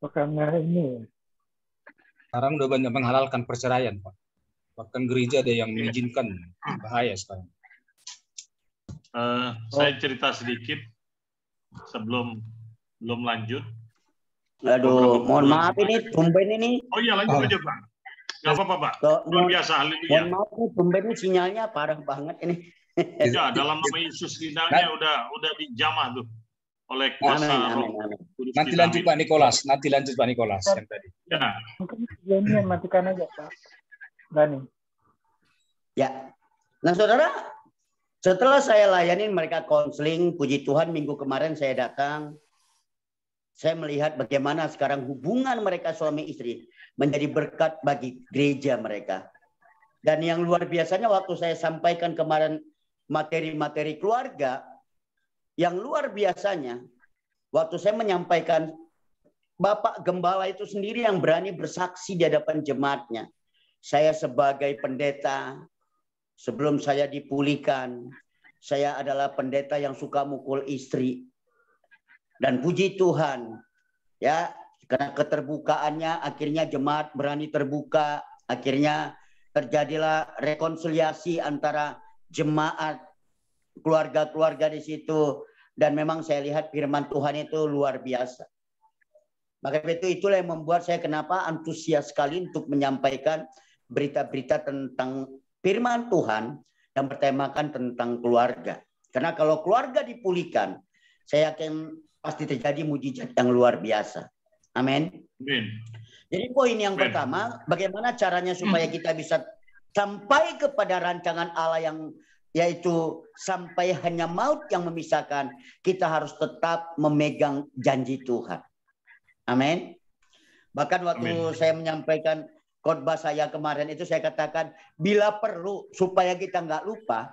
Karena ini Sekarang udah banyak menghalalkan perceraian, Pak. Bahkan gereja ada yang mengizinkan. Bahaya sekarang. Saya cerita sedikit sebelum lanjut. Aduh, mohon maaf ini tumben ini. Oh iya, lanjut aja, Pak. Nggak apa-apa, Pak. Luar biasa, haleluya. Mohon maaf nih, tumben ini sinyalnya parah banget ini. Ya, dalam nama Yesus lidahnya udah dijamah tuh oleh kuasa Roh. Nanti lanjut Pak Nikolas, yang tadi. Ya. mungkin ini yang matikan aja Pak Gani. Ya. Nah, Saudara, setelah saya layanin mereka konseling, puji Tuhan minggu kemarin saya datang. Saya melihat bagaimana sekarang hubungan mereka suami istri menjadi berkat bagi gereja mereka. Dan yang luar biasanya waktu saya sampaikan kemarin materi-materi keluarga, yang luar biasanya waktu saya menyampaikan Bapak Gembala itu sendiri yang berani bersaksi di hadapan jemaatnya. Saya sebagai pendeta, sebelum saya dipulihkan, saya adalah pendeta yang suka mukul istri. Dan puji Tuhan, ya, karena keterbukaannya akhirnya jemaat berani terbuka, akhirnya terjadilah rekonsiliasi antara jemaat, keluarga-keluarga di situ, dan memang saya lihat firman Tuhan itu luar biasa. Maka itulah yang membuat saya kenapa antusias sekali untuk menyampaikan berita-berita tentang firman Tuhan yang bertemakan tentang keluarga. Karena kalau keluarga dipulihkan, saya yakin pasti terjadi mujizat yang luar biasa. Amin. Jadi poin yang pertama, bagaimana caranya supaya kita bisa sampai kepada rancangan Allah yang yaitu sampai hanya maut yang memisahkan, kita harus tetap memegang janji Tuhan. Amin. Bahkan waktu saya menyampaikan khotbah saya kemarin itu saya katakan, bila perlu supaya kita nggak lupa,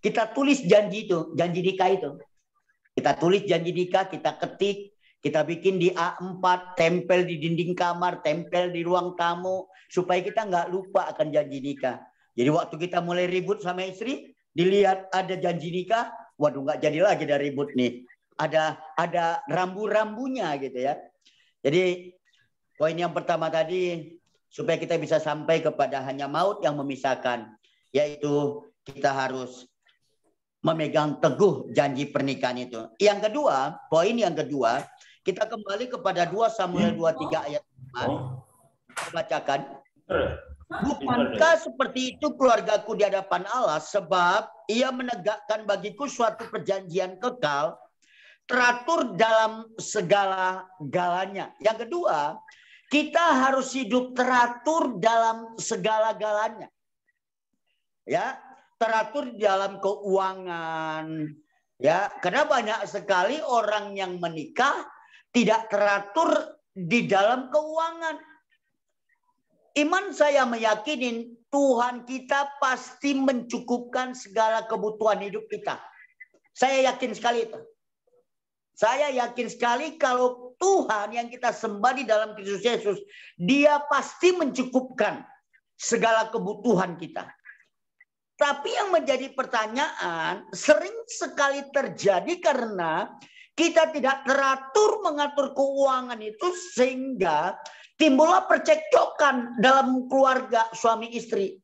kita tulis janji itu, janji nikah itu. Kita tulis janji nikah, kita ketik, kita bikin di A4, tempel di dinding kamar, tempel di ruang tamu, supaya kita nggak lupa akan janji nikah. Jadi waktu kita mulai ribut sama istri, dilihat ada janji nikah, waduh nggak jadi lagi ada ribut nih. Ada rambu-rambunya gitu ya. Jadi poin yang pertama tadi supaya kita bisa sampai kepada hanya maut yang memisahkan, yaitu kita harus memegang teguh janji pernikahan itu. Yang kedua, poin yang kedua, kita kembali kepada 2 Samuel 23 ayat 5. Kita bacakan. Bukankah seperti itu keluargaku di hadapan Allah, sebab ia menegakkan bagiku suatu perjanjian kekal, teratur dalam segala galanya. Yang kedua, kita harus hidup teratur dalam segala-galanya. Ya, teratur di dalam keuangan. Ya, karena banyak sekali orang yang menikah tidak teratur di dalam keuangan. Iman saya meyakini Tuhan kita pasti mencukupkan segala kebutuhan hidup kita. Saya yakin sekali itu. Saya yakin sekali kalau Tuhan yang kita sembah di dalam Kristus Yesus, Dia pasti mencukupkan segala kebutuhan kita. Tapi yang menjadi pertanyaan sering sekali terjadi karena kita tidak teratur mengatur keuangan itu sehingga timbullah percekcokan dalam keluarga suami istri.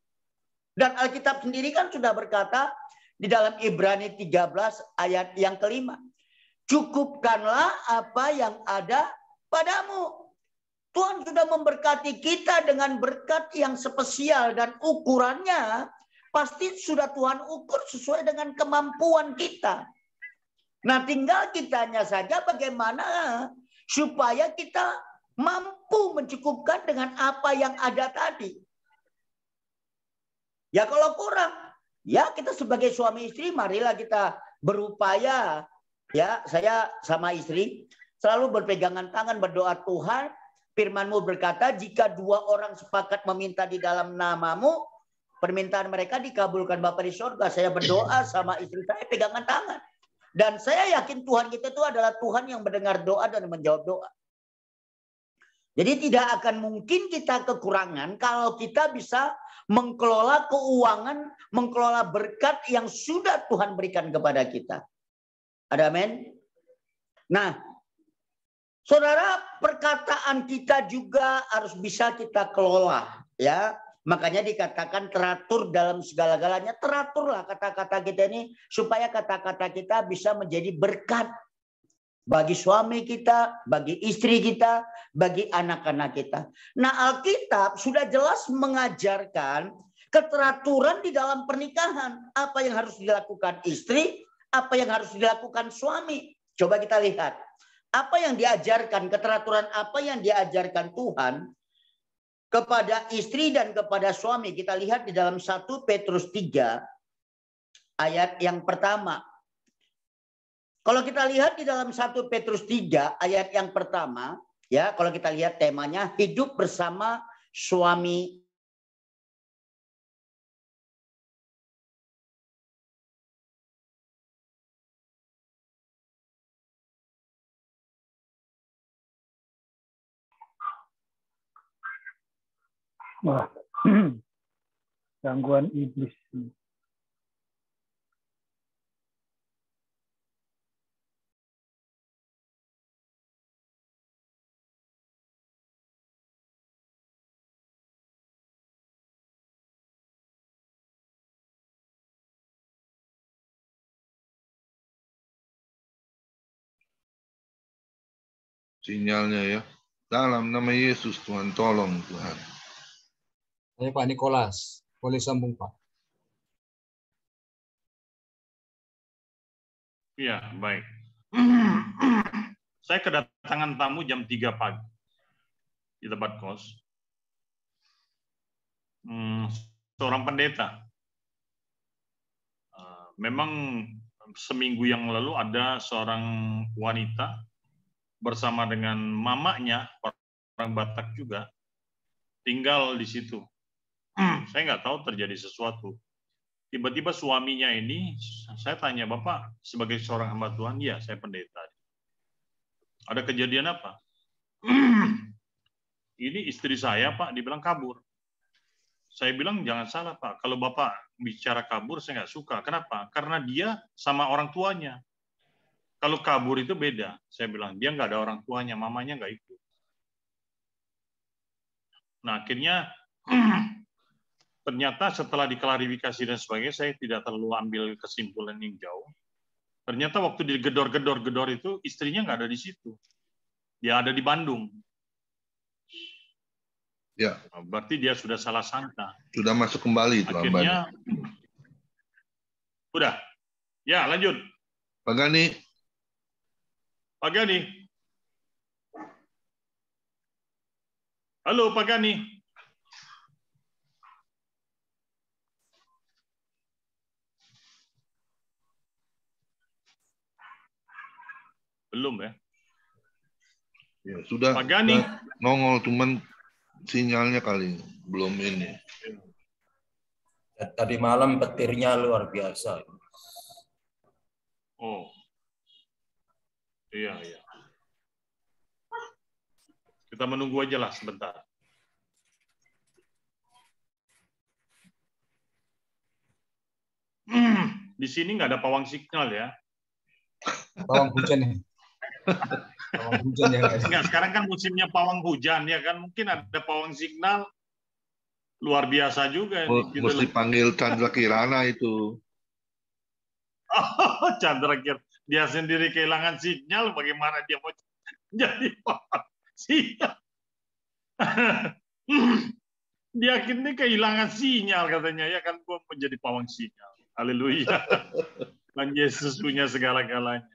Dan Alkitab sendiri kan sudah berkata di dalam Ibrani 13 ayat yang kelima. Cukupkanlah apa yang ada padamu. Tuhan sudah memberkati kita dengan berkat yang spesial dan ukurannya pasti sudah Tuhan ukur sesuai dengan kemampuan kita. Nah, tinggal kitanya saja bagaimana supaya kita mampu mencukupkan dengan apa yang ada tadi. Ya kalau kurang, ya kita sebagai suami istri marilah kita berupaya. Ya, saya sama istri selalu berpegangan tangan berdoa, Tuhan, firman-Mu berkata jika 2 orang sepakat meminta di dalam nama-Mu, permintaan mereka dikabulkan Bapa di surga. Saya berdoa sama istri saya pegangan tangan. Dan saya yakin Tuhan kita itu adalah Tuhan yang mendengar doa dan menjawab doa. Jadi tidak akan mungkin kita kekurangan kalau kita bisa mengelola keuangan, mengelola berkat yang sudah Tuhan berikan kepada kita. Ada amin? Nah, saudara, perkataan kita juga harus bisa kita kelola. Ya, makanya dikatakan teratur dalam segala-galanya. Teraturlah kata-kata kita ini supaya kata-kata kita bisa menjadi berkat bagi suami kita, bagi istri kita, bagi anak-anak kita. Nah, Alkitab sudah jelas mengajarkan keteraturan di dalam pernikahan. Apa yang harus dilakukan istri, apa yang harus dilakukan suami. Coba kita lihat. Apa yang diajarkan, keteraturan apa yang diajarkan Tuhan kepada istri dan kepada suami. Kita lihat di dalam 1 Petrus 3 ayat yang pertama. Kalau kita lihat di dalam 1 Petrus 3 ayat yang pertama, ya, kalau kita lihat temanya hidup bersama suami. Wah, gangguan iblis. Sinyalnya ya. Dalam nama Yesus Tuhan tolong Tuhan. Saya Pak Nikolas. Boleh sambung Pak. Ya, baik. Saya kedatangan tamu jam 3 pagi di tempat kos. Seorang pendeta. Memang seminggu yang lalu ada seorang wanita bersama dengan mamanya, orang Batak juga, tinggal di situ. Saya nggak tahu terjadi sesuatu. Tiba-tiba suaminya ini, saya tanya, Bapak sebagai seorang hamba Tuhan? Ya, saya pendeta. Ada kejadian apa? Ini istri saya, Pak, dibilang kabur. Saya bilang, jangan salah, Pak. Kalau Bapak bicara kabur, saya nggak suka. Kenapa? Karena dia sama orang tuanya. Kalau kabur itu beda. Saya bilang, dia nggak ada orang tuanya, mamanya nggak ikut. Nah, akhirnya ternyata setelah diklarifikasi dan sebagainya, saya tidak terlalu ambil kesimpulan yang jauh. Ternyata waktu digedor-gedor itu, istrinya nggak ada di situ. Dia ada di Bandung. Ya. Berarti dia sudah salah sangka. Sudah masuk kembali itu akhirnya, udah. Ya, lanjut. Pak Gani. Pak Gani. Halo Pak Gani. Belum ya? Ya, sudah. Pak Gani. Nongol, cuman sinyalnya kali belum ini. Tadi malam petirnya luar biasa. Oh. Iya, iya. Kita menunggu aja lah sebentar. Di sini nggak ada pawang signal ya. Pawang hujan nih. Pawang hujan ya. Enggak, sekarang kan musimnya pawang hujan ya kan. Mungkin ada pawang signal. Luar biasa juga. Mesti panggil Chandra Kirana itu. Oh, Chandra Kirana. Dia sendiri kehilangan sinyal. Bagaimana dia mau jadi pawang sinyal? Dia akhirnya kehilangan sinyal katanya. Ya kan, gua menjadi pawang sinyal. Haleluya. Dan Yesus punya segala-galanya.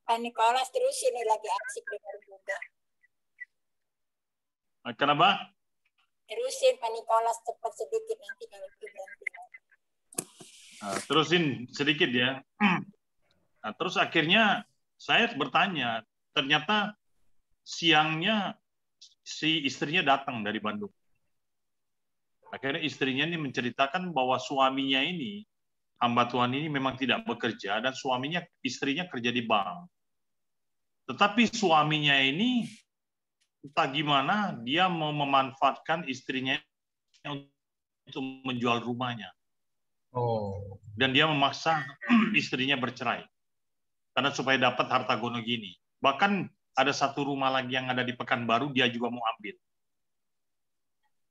Pak Nikolas terus ini lagi asik dengar juga. Kenapa? Terusin Pak Nikolas cepat sedikit nanti kalau itu berhenti. Terusin sedikit ya. Nah, terus akhirnya saya bertanya, ternyata siangnya si istrinya datang dari Bandung. Akhirnya istrinya ini menceritakan bahwa suaminya ini, hamba Tuhan ini memang tidak bekerja dan istrinya kerja di bank. Tetapi suaminya ini entah gimana dia mau memanfaatkan istrinya untuk menjual rumahnya. Oh. Dan dia memaksa istrinya bercerai. Karena supaya dapat harta gono gini. Bahkan ada satu rumah lagi yang ada di Pekanbaru dia juga mau ambil.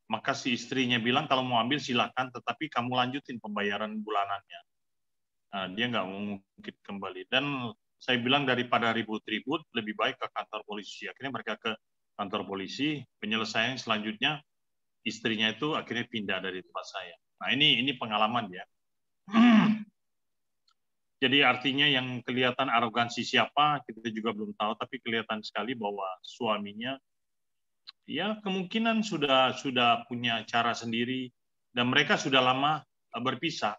Maka si istrinya bilang kalau mau ambil silakan, tetapi kamu lanjutin pembayaran bulanannya. Nah, dia nggak mau ngungkit kembali. Dan saya bilang daripada ribut-ribut, lebih baik ke kantor polisi. Akhirnya mereka ke kantor polisi, penyelesaian selanjutnya istrinya itu akhirnya pindah dari tempat saya. Nah ini pengalaman ya. Jadi artinya yang kelihatan arogansi siapa, kita juga belum tahu, tapi kelihatan sekali bahwa suaminya ya kemungkinan sudah punya cara sendiri dan mereka sudah lama berpisah.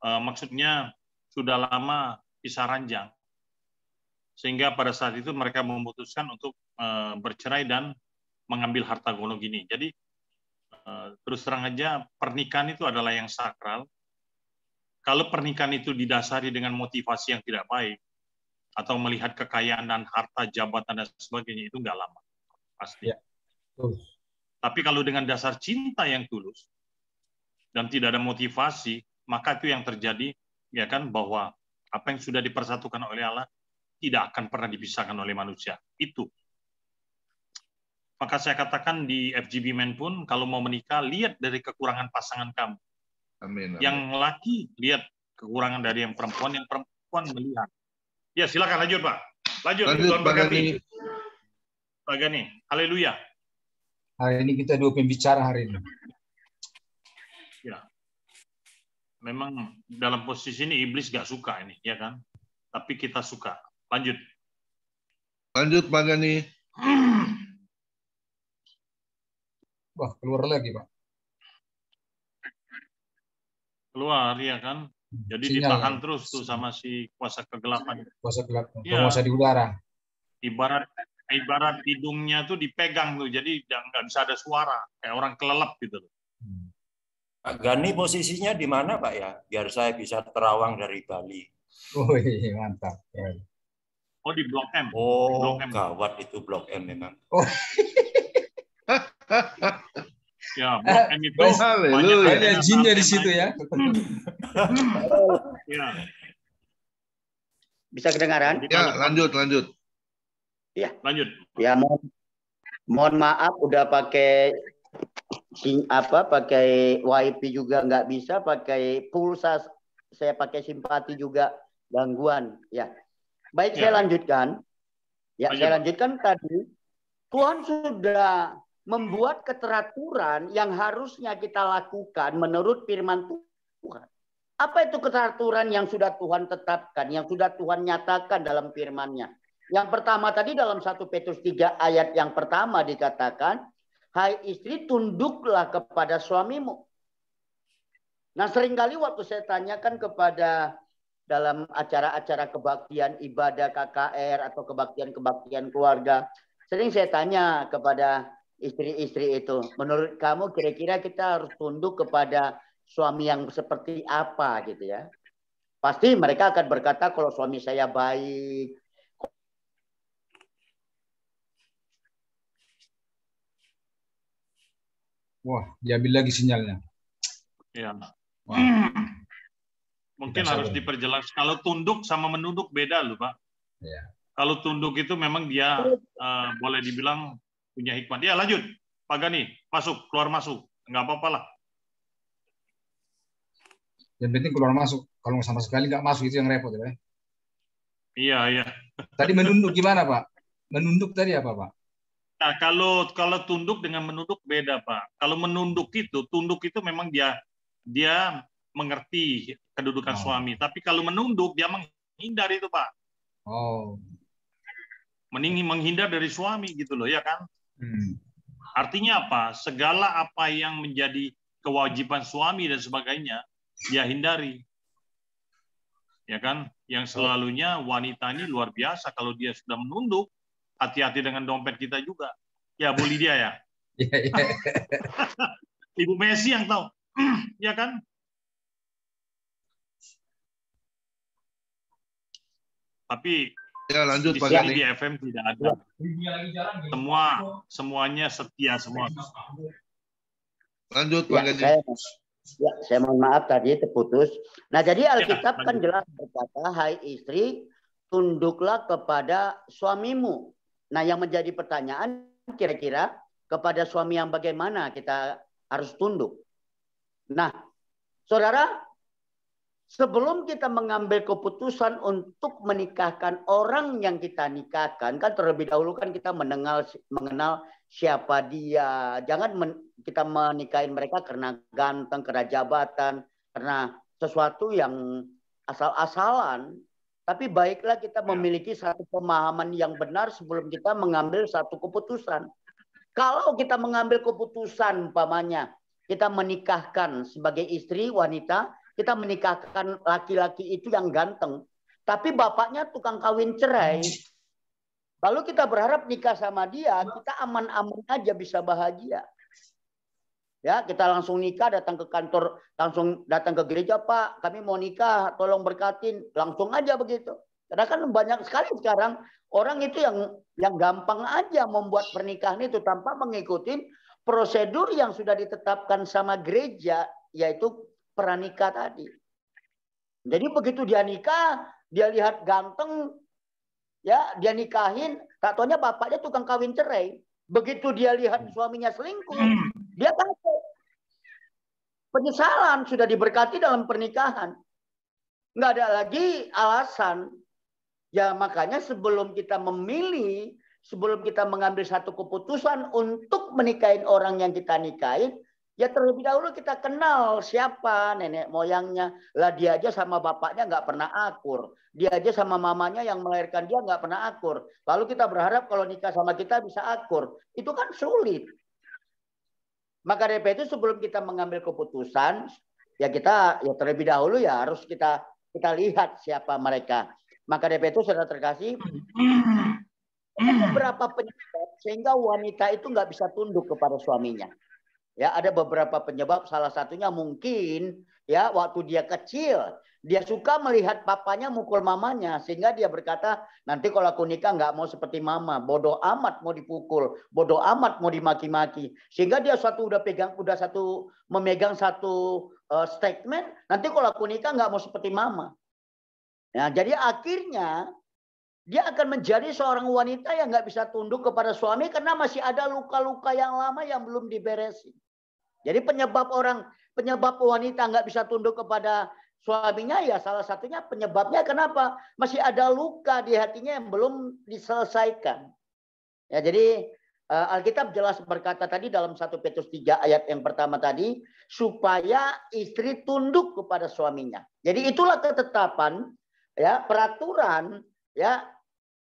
Maksudnya sudah lama pisah ranjang. Sehingga pada saat itu mereka memutuskan untuk bercerai dan mengambil harta gono gini. Jadi terus terang aja pernikahan itu adalah yang sakral. Kalau pernikahan itu didasari dengan motivasi yang tidak baik atau melihat kekayaan dan harta jabatan dan sebagainya itu nggak lama pasti. Ya. Tapi kalau dengan dasar cinta yang tulus dan tidak ada motivasi, maka itu yang terjadi ya kan bahwa apa yang sudah dipersatukan oleh Allah tidak akan pernah dipisahkan oleh manusia. Itu. Maka saya katakan di FGB Men pun kalau mau menikah lihat dari kekurangan pasangan kamu. Amin, amin. Yang laki lihat kekurangan dari yang perempuan melihat. Ya silakan lanjut Pak. Lanjut Tuhan berkati. Pak Gani, haleluya. Hari ini kita dua pembicara hari ini. Ya. Memang dalam posisi ini iblis gak suka ini, ya kan? Tapi kita suka. Lanjut. Lanjut Pak Gani. Wah, keluar lagi, Pak. Keluar, ya kan? Jadi Sinyal, ditahan kan? Terus tuh sama si kuasa kegelapan. Kuasa gelap, ya. penguasa di udara. Ibarat hidungnya tuh dipegang tuh, jadi nggak bisa ada suara, kayak orang kelelep gitu. Pak Gani posisinya di mana Pak ya? Biar saya bisa terawang dari Bali. Wih, mantap. Oh di Blok M. Oh, Blok M. gawat itu Blok M memang. Oh. Ya, Blok M itu banyak jinnya di situ ya. Ya. Bisa kedengaran? Ya, lanjut. Ya. Lanjut. Ya, mohon maaf udah pakai pakai WiFi juga nggak bisa, pakai pulsa saya pakai simpati juga gangguan. Ya. Baik, saya lanjutkan. Ya, saya lanjutkan tadi. Tuhan sudah membuat keteraturan yang harusnya kita lakukan menurut firman Tuhan. Apa itu keteraturan yang sudah Tuhan tetapkan, yang sudah Tuhan nyatakan dalam firman-Nya? Yang pertama tadi dalam 1 Petrus 3 ayat yang pertama dikatakan, hai istri tunduklah kepada suamimu. Nah seringkali waktu saya tanyakan kepada dalam acara-acara kebaktian ibadah KKR atau kebaktian-kebaktian keluarga, sering saya tanya kepada istri-istri itu, menurut kamu kira-kira kita harus tunduk kepada suami yang seperti apa gitu ya. Pasti mereka akan berkata kalau suami saya baik. Wah, diambil lagi sinyalnya. Ya. Wah. Mungkin Tidak harus sabar. diperjelas. Kalau tunduk sama menunduk beda loh, Pak. Ya. Kalau tunduk itu memang dia boleh dibilang punya hikmat. Ya lanjut, Pak Gani, masuk, keluar masuk. Nggak apa-apa lah. Yang penting keluar masuk. Kalau sama sekali nggak masuk itu yang repot ya. Iya, iya. Tadi menunduk gimana Pak? Menunduk tadi apa Pak? Nah, kalau tunduk dengan menunduk beda, Pak. Kalau menunduk itu, tunduk itu memang dia mengerti kedudukan suami. Tapi kalau menunduk dia menghindar itu, Pak. Oh. Menghindar dari suami gitu loh, ya kan? Artinya apa? Segala apa yang menjadi kewajiban suami dan sebagainya dia hindari. Ya kan? Yang selalunya wanita ini luar biasa kalau dia sudah menunduk. Hati-hati dengan dompet kita juga. Ya, Bu Lydia ya? Ibu Messi yang tahu. Ya kan? Tapi ya, lanjut, di Pak sini Gani. di FM tidak ada. Semuanya setia semua. Lanjut, Pak Gani. Saya mohon maaf tadi terputus. Nah, jadi Alkitab kan jelas berkata, hai istri, tunduklah kepada suamimu. Nah, yang menjadi pertanyaan kira-kira kepada suami yang bagaimana kita harus tunduk. Nah, saudara, sebelum kita mengambil keputusan untuk menikahkan orang yang kita nikahkan, kan terlebih dahulu kan kita mengenal siapa dia. Jangan kita menikahin mereka karena ganteng, karena jabatan, karena sesuatu yang asal-asalan. Tapi baiklah kita memiliki satu pemahaman yang benar sebelum kita mengambil satu keputusan. Kalau kita mengambil keputusan, umpamanya kita menikahkan sebagai istri wanita, kita menikahkan laki-laki itu yang ganteng, tapi bapaknya tukang kawin cerai. Lalu kita berharap nikah sama dia, kita aman-aman aja bisa bahagia. Ya, kita langsung nikah, datang ke kantor, langsung datang ke gereja, Pak, kami mau nikah, tolong berkatin, langsung aja begitu. Karena kan banyak sekali sekarang orang itu yang gampang aja membuat pernikahan itu tanpa mengikuti prosedur yang sudah ditetapkan sama gereja, yaitu pranikah tadi. Jadi begitu dia nikah, dia lihat ganteng, ya dia nikahin, tak taunya bapaknya tukang kawin cerai. Begitu dia lihat suaminya selingkuh, dia takut. Penyesalan sudah diberkati dalam pernikahan. Nggak ada lagi alasan. Ya makanya sebelum kita memilih, sebelum kita mengambil satu keputusan untuk menikahin orang yang kita nikahin, ya terlebih dahulu kita kenal siapa nenek moyangnya. Lah dia aja sama bapaknya nggak pernah akur. Dia aja sama mamanya yang melahirkan dia nggak pernah akur. Lalu kita berharap kalau nikah sama kita bisa akur. Itu kan sulit. Maka dari itu sebelum kita mengambil keputusan, ya kita ya terlebih dahulu ya harus kita lihat siapa mereka. Maka dari itu saudara terkasih, ada beberapa penyebab sehingga wanita itu nggak bisa tunduk kepada suaminya. Ya ada beberapa penyebab. Salah satunya mungkin ya waktu dia kecil dia suka melihat papanya mukul mamanya sehingga dia berkata nanti kalau aku nikah nggak mau seperti mama, bodoh amat mau dipukul, bodoh amat mau dimaki-maki, sehingga dia memegang satu statement nanti kalau aku nikah nggak mau seperti mama. Nah jadi akhirnya dia akan menjadi seorang wanita yang nggak bisa tunduk kepada suami karena masih ada luka-luka yang lama yang belum diberesin. Jadi penyebab wanita nggak bisa tunduk kepada suaminya ya salah satunya penyebabnya kenapa? Masih ada luka di hatinya yang belum diselesaikan. Ya jadi Alkitab jelas berkata tadi dalam 1 Petrus 3 ayat yang pertama tadi supaya istri tunduk kepada suaminya. Jadi itulah ketetapan ya peraturan ya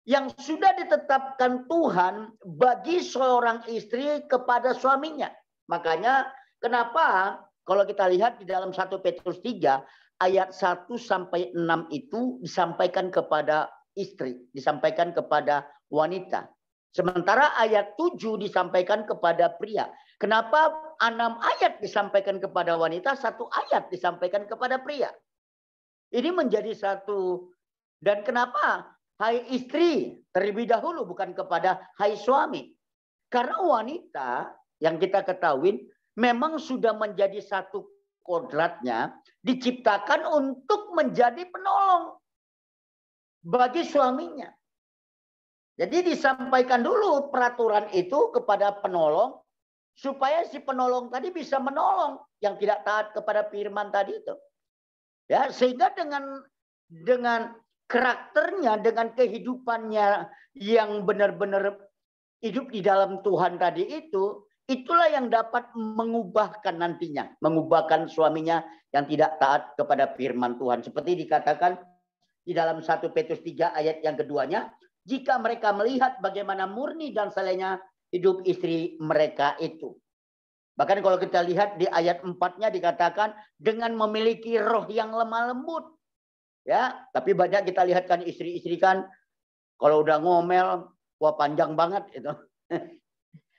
yang sudah ditetapkan Tuhan bagi seorang istri kepada suaminya. Makanya kenapa kalau kita lihat di dalam 1 Petrus 3 ayat 1 sampai 6 itu disampaikan kepada istri, disampaikan kepada wanita. Sementara ayat 7 disampaikan kepada pria. Kenapa 6 ayat disampaikan kepada wanita, 1 ayat disampaikan kepada pria? Ini menjadi satu. Dan kenapa hai istri terlebih dahulu bukan kepada hai suami? Karena wanita yang kita ketahui memang sudah menjadi satu kodratnya diciptakan untuk menjadi penolong bagi suaminya. Jadi disampaikan dulu peraturan itu kepada penolong supaya si penolong tadi bisa menolong yang tidak taat kepada firman tadi itu. Ya, sehingga dengan karakternya, dengan kehidupannya yang benar-benar hidup di dalam Tuhan tadi itu, itulah yang dapat mengubahkan nantinya, mengubahkan suaminya yang tidak taat kepada firman Tuhan. Seperti dikatakan di dalam 1 Petrus 3 ayat yang keduanya, jika mereka melihat bagaimana murni dan salehnya hidup istri mereka itu. Bahkan kalau kita lihat di ayat 4-nya dikatakan dengan memiliki roh yang lemah lembut. Ya, tapi banyak kita lihat kan istri-istri kan kalau udah ngomel, wah panjang banget itu.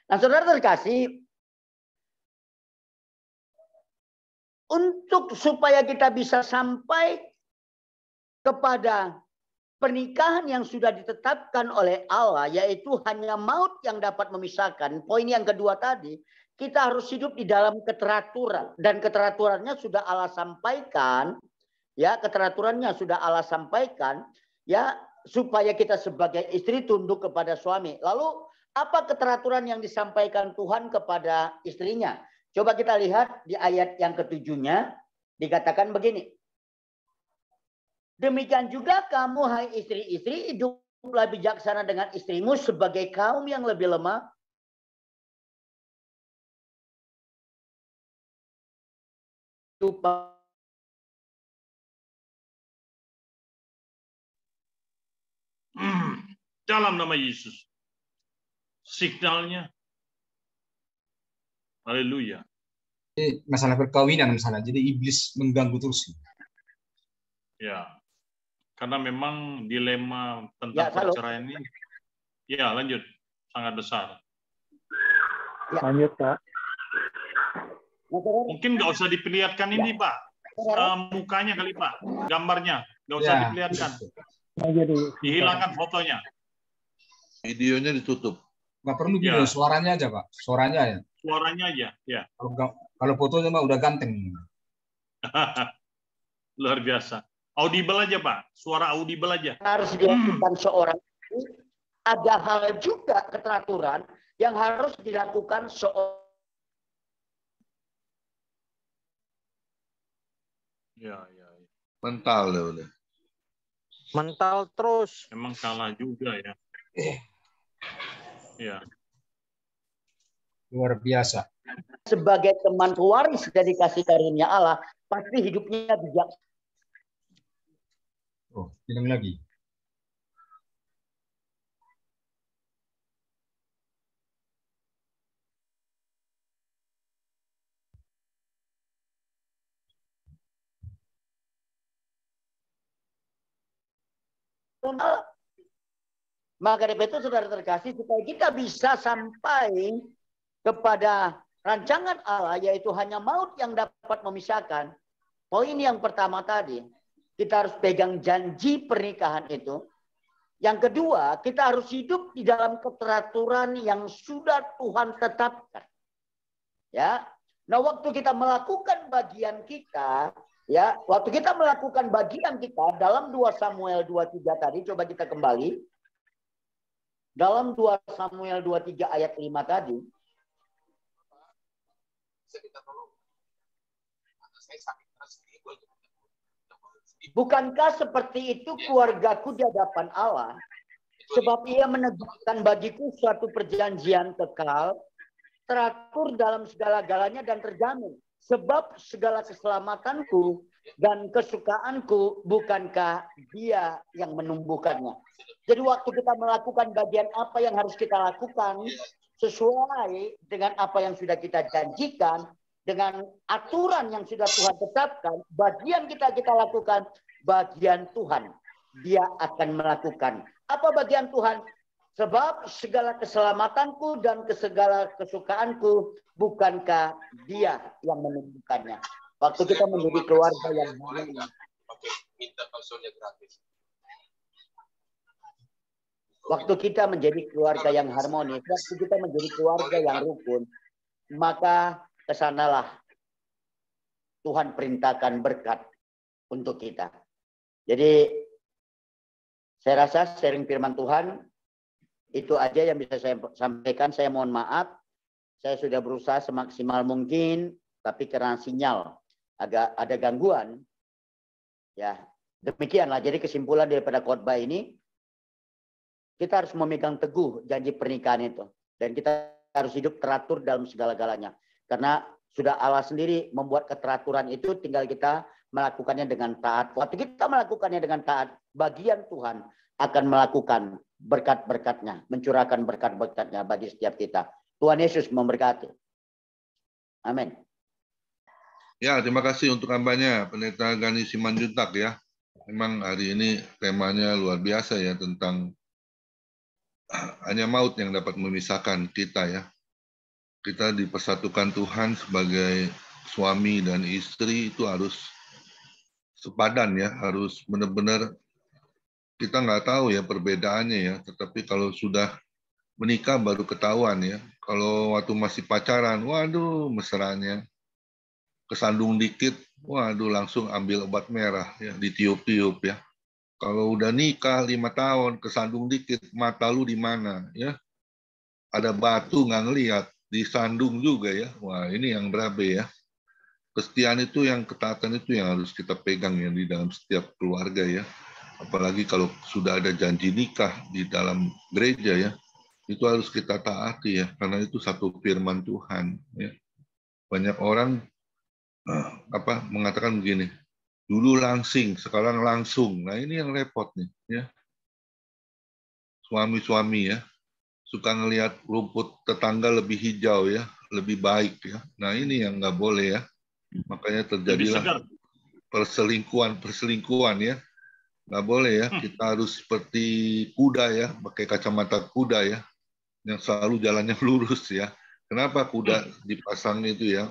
Nah, saudara terkasih, untuk supaya kita bisa sampai kepada pernikahan yang sudah ditetapkan oleh Allah, yaitu hanya maut yang dapat memisahkan. Poin yang kedua tadi, kita harus hidup di dalam keteraturan. Dan keteraturannya sudah Allah sampaikan, ya, keteraturannya sudah Allah sampaikan, ya, supaya kita sebagai istri tunduk kepada suami. Lalu, apa keteraturan yang disampaikan Tuhan kepada istrinya? Coba kita lihat di ayat yang ke-7-nya, dikatakan begini. Demikian juga kamu, hai istri-istri, hiduplah bijaksana dengan istrimu sebagai kaum yang lebih lemah. Dalam nama Yesus. Signalnya. Haleluya. Masalah perkawinan misalnya, jadi iblis mengganggu terus. Ya. Karena memang dilema tentang perceraian ini, ya lanjut, sangat besar. Ya. Lanjut, Pak. Mungkin nggak usah diperlihatkan ini, Pak. Mukanya kali, Pak. Gambarnya. Nggak usah diperlihatkan. Dihilangkan fotonya. Videonya ditutup. Nggak perlu video, suaranya aja, Pak. Suaranya ya. Suaranya aja, ya. Kalau fotonya mah udah ganteng. Luar biasa. Audible aja, Pak. Suara audible aja. Harus dilakukan seorang. Ada hal juga keteraturan yang harus dilakukan seorang. Ya. Mental ya udah. Mental terus. Emang salah juga ya. Ya. Luar biasa. Sebagai teman pewaris dari kasih karunia Allah, pasti hidupnya bijak. Oh, bilang lagi. Maka dari itu saudara terkasih, supaya kita bisa sampai kepada rancangan Allah, yaitu hanya maut yang dapat memisahkan. Poin yang pertama tadi, kita harus pegang janji pernikahan itu. Yang kedua, kita harus hidup di dalam keteraturan yang sudah Tuhan tetapkan. Ya. Nah, waktu kita melakukan bagian kita, ya, waktu kita melakukan bagian kita dalam 2 Samuel 23 tadi, coba kita kembali. Dalam 2 Samuel 23 ayat 5 tadi. Bukankah seperti itu keluargaku di hadapan Allah? Sebab ia menegakkan bagiku suatu perjanjian kekal, teratur dalam segala-galanya dan terjamin. Sebab segala keselamatanku dan kesukaanku, bukankah Dia yang menumbuhkannya? Jadi waktu kita melakukan bagian apa yang harus kita lakukan, sesuai dengan apa yang sudah kita janjikan, dengan aturan yang sudah Tuhan tetapkan, bagian kita lakukan, bagian Tuhan. Dia akan melakukan. Apa bagian Tuhan? Sebab segala keselamatanku dan segala kesukaanku, bukankah Dia yang menumbuhkannya? Waktu kita menjadi keluarga yang harmoni. Waktu kita menjadi keluarga yang harmonis, waktu kita menjadi keluarga yang rukun, maka kesanalah Tuhan perintahkan berkat untuk kita. Jadi saya rasa sharing firman Tuhan itu aja yang bisa saya sampaikan. Saya mohon maaf, saya sudah berusaha semaksimal mungkin, tapi karena sinyal agak ada gangguan. Ya, demikianlah. Jadi kesimpulan daripada khotbah ini, kita harus memegang teguh janji pernikahan itu. Dan kita harus hidup teratur dalam segala-galanya. Karena sudah Allah sendiri membuat keteraturan itu, tinggal kita melakukannya dengan taat. Waktu kita melakukannya dengan taat, bagian Tuhan akan melakukan berkat-berkatnya, mencurahkan berkat-berkatnya bagi setiap kita. Tuhan Yesus memberkati. Amin. Ya, terima kasih untuk hambanya, Pendeta Gani Simanjuntak ya. Memang hari ini temanya luar biasa ya, tentang hanya maut yang dapat memisahkan kita ya. Kita dipersatukan Tuhan sebagai suami dan istri, itu harus sepadan ya, harus benar-benar, kita nggak tahu ya perbedaannya ya, tetapi kalau sudah menikah baru ketahuan ya. Kalau waktu masih pacaran, waduh mesranya, kesandung dikit, waduh langsung ambil obat merah ya, ditiup-tiup ya. Kalau udah nikah 5 tahun, kesandung dikit, mata lu di mana ya? Ada batu nggak ngelihat, disandung juga ya. Wah, ini yang berabe ya. Kesetiaan itu, yang ketaatan itu yang harus kita pegang ya di dalam setiap keluarga ya. Apalagi kalau sudah ada janji nikah di dalam gereja ya, itu harus kita taati ya, karena itu satu firman Tuhan ya. Banyak orang mengatakan begini, dulu langsing, sekarang langsung. Nah ini yang repot nih ya. Suami-suami ya, suka ngelihat rumput tetangga lebih hijau ya, lebih baik ya. Nah ini yang nggak boleh ya. Makanya terjadilah perselingkuhan ya. Nggak boleh ya, kita harus seperti kuda ya, pakai kacamata kuda ya, yang selalu jalannya lurus ya. Kenapa kuda dipasang itu ya,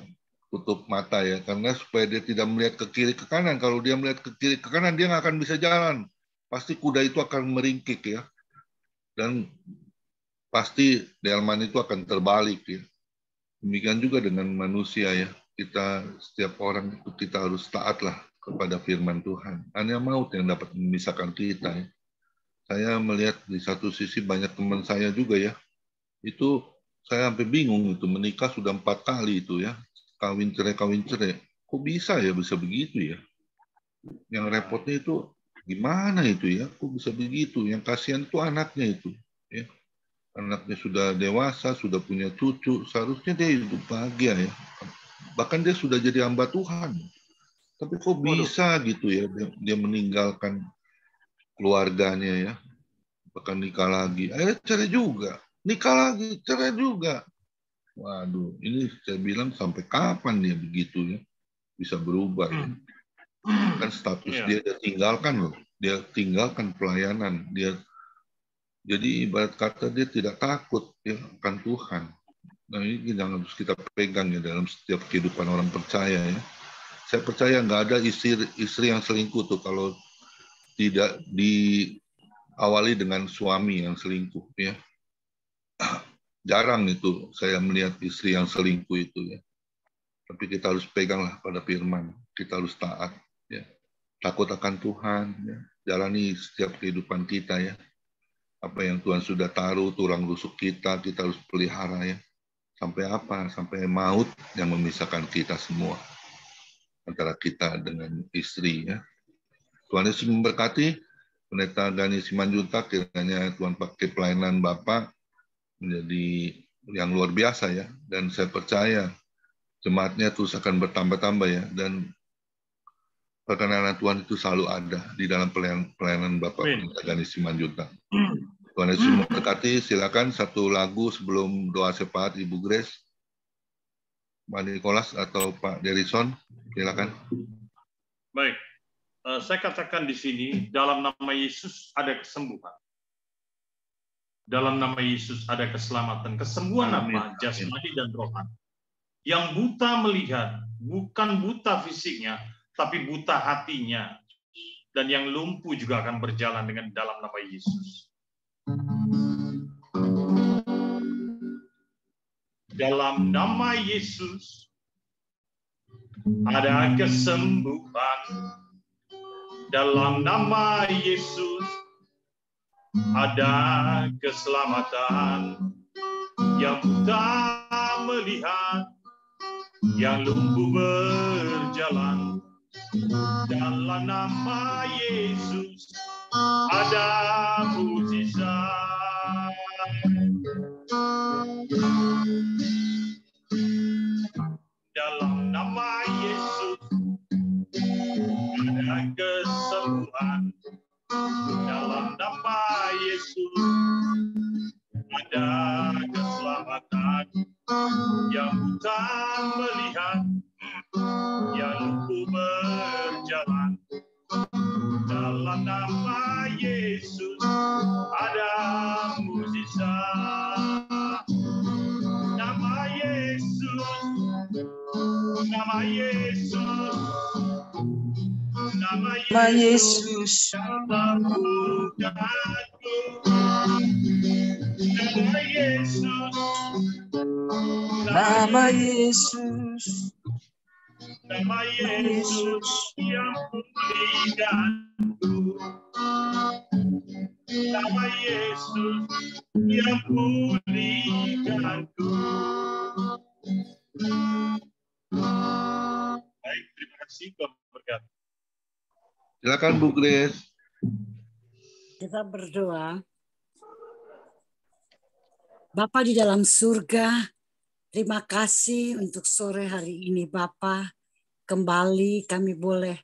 tutup mata ya, karena supaya dia tidak melihat ke kiri ke kanan. Kalau dia melihat ke kiri ke kanan, dia nggak akan bisa jalan. Pasti kuda itu akan meringkik ya, dan pasti delman itu akan terbalik ya. Demikian juga dengan manusia ya, kita setiap orang itu kita harus taatlah kepada firman Tuhan. Hanya maut yang dapat memisahkan kita ya. Saya melihat di satu sisi banyak teman saya juga ya, itu saya sampai bingung, itu menikah sudah 4 kali itu ya, kawin cerai. Kok bisa begitu ya? Yang repotnya itu gimana itu ya? Kok bisa begitu? Yang kasihan itu anaknya itu ya. Anaknya sudah dewasa, sudah punya cucu, seharusnya dia hidup bahagia ya. Bahkan dia sudah jadi hamba Tuhan. Tapi kok bisa gitu ya, dia meninggalkan keluarganya ya, bahkan nikah lagi, akhirnya cerai juga, nikah lagi, cerai juga. Waduh, ini saya bilang sampai kapan dia begitu ya, bisa berubah ya. Kan status dia tinggalkan loh, dia tinggalkan pelayanan, dia jadi ibarat kata dia tidak takut ya akan Tuhan. Nah ini yang harus kita pegang ya dalam setiap kehidupan orang percaya ya. Saya percaya nggak ada istri yang selingkuh tuh kalau tidak diawali dengan suami yang selingkuh ya. Jarang itu saya melihat istri yang selingkuh itu ya. Tapi kita harus peganglah pada firman, kita harus taat ya. Takut akan Tuhan ya. Jalani setiap kehidupan kita ya. Apa yang Tuhan sudah taruh tulang rusuk kita harus pelihara ya. Sampai apa? Sampai maut yang memisahkan kita semua antara kita dengan istri ya. Tuhan Yesus memberkati. Pendeta Gani Simanjuntak, kiranya Tuhan pakai pelayanan Bapak menjadi yang luar biasa ya, dan saya percaya jemaatnya terus akan bertambah-tambah ya, dan perkenanan Tuhan itu selalu ada di dalam pelayanan Bapak Pendeta Gani Simanjuntak. Tuhan Yesus memberkati. Silakan satu lagu sebelum doa syafaat Ibu Grace, Pak Nicholas atau Pak Derison, silakan. Baik, saya katakan di sini, dalam nama Yesus ada kesembuhan. Dalam nama Yesus ada keselamatan, kesembuhan apa? Jasmani dan rohani. Yang buta melihat, bukan buta fisiknya, tapi buta hatinya. Dan yang lumpuh juga akan berjalan dengan dalam nama Yesus. Dalam nama Yesus ada kesembuhan. Dalam nama Yesus ada keselamatan. Yang buta melihat, yang lumpuh berjalan. Dalam nama Yesus ada mukjizat. Dalam nama Yesus ada kesembuhan. Dalam nama Yesus ada keselamatan. Yang buta melihat, yang lumpuh berjalan. Dalam nama Yesus ada mukjizat. Nama Yesus, nama Yesus, nama Yesus, nama Yesus, nama Yesus, nama Yesus yang pulihkanku. Nama Yesus yang pulihkanku. Baik, terima kasih. Tuhan berkati. Silakan Bu Grace. Kita berdoa. Bapa di dalam surga, terima kasih untuk sore hari ini Bapa. Kembali kami boleh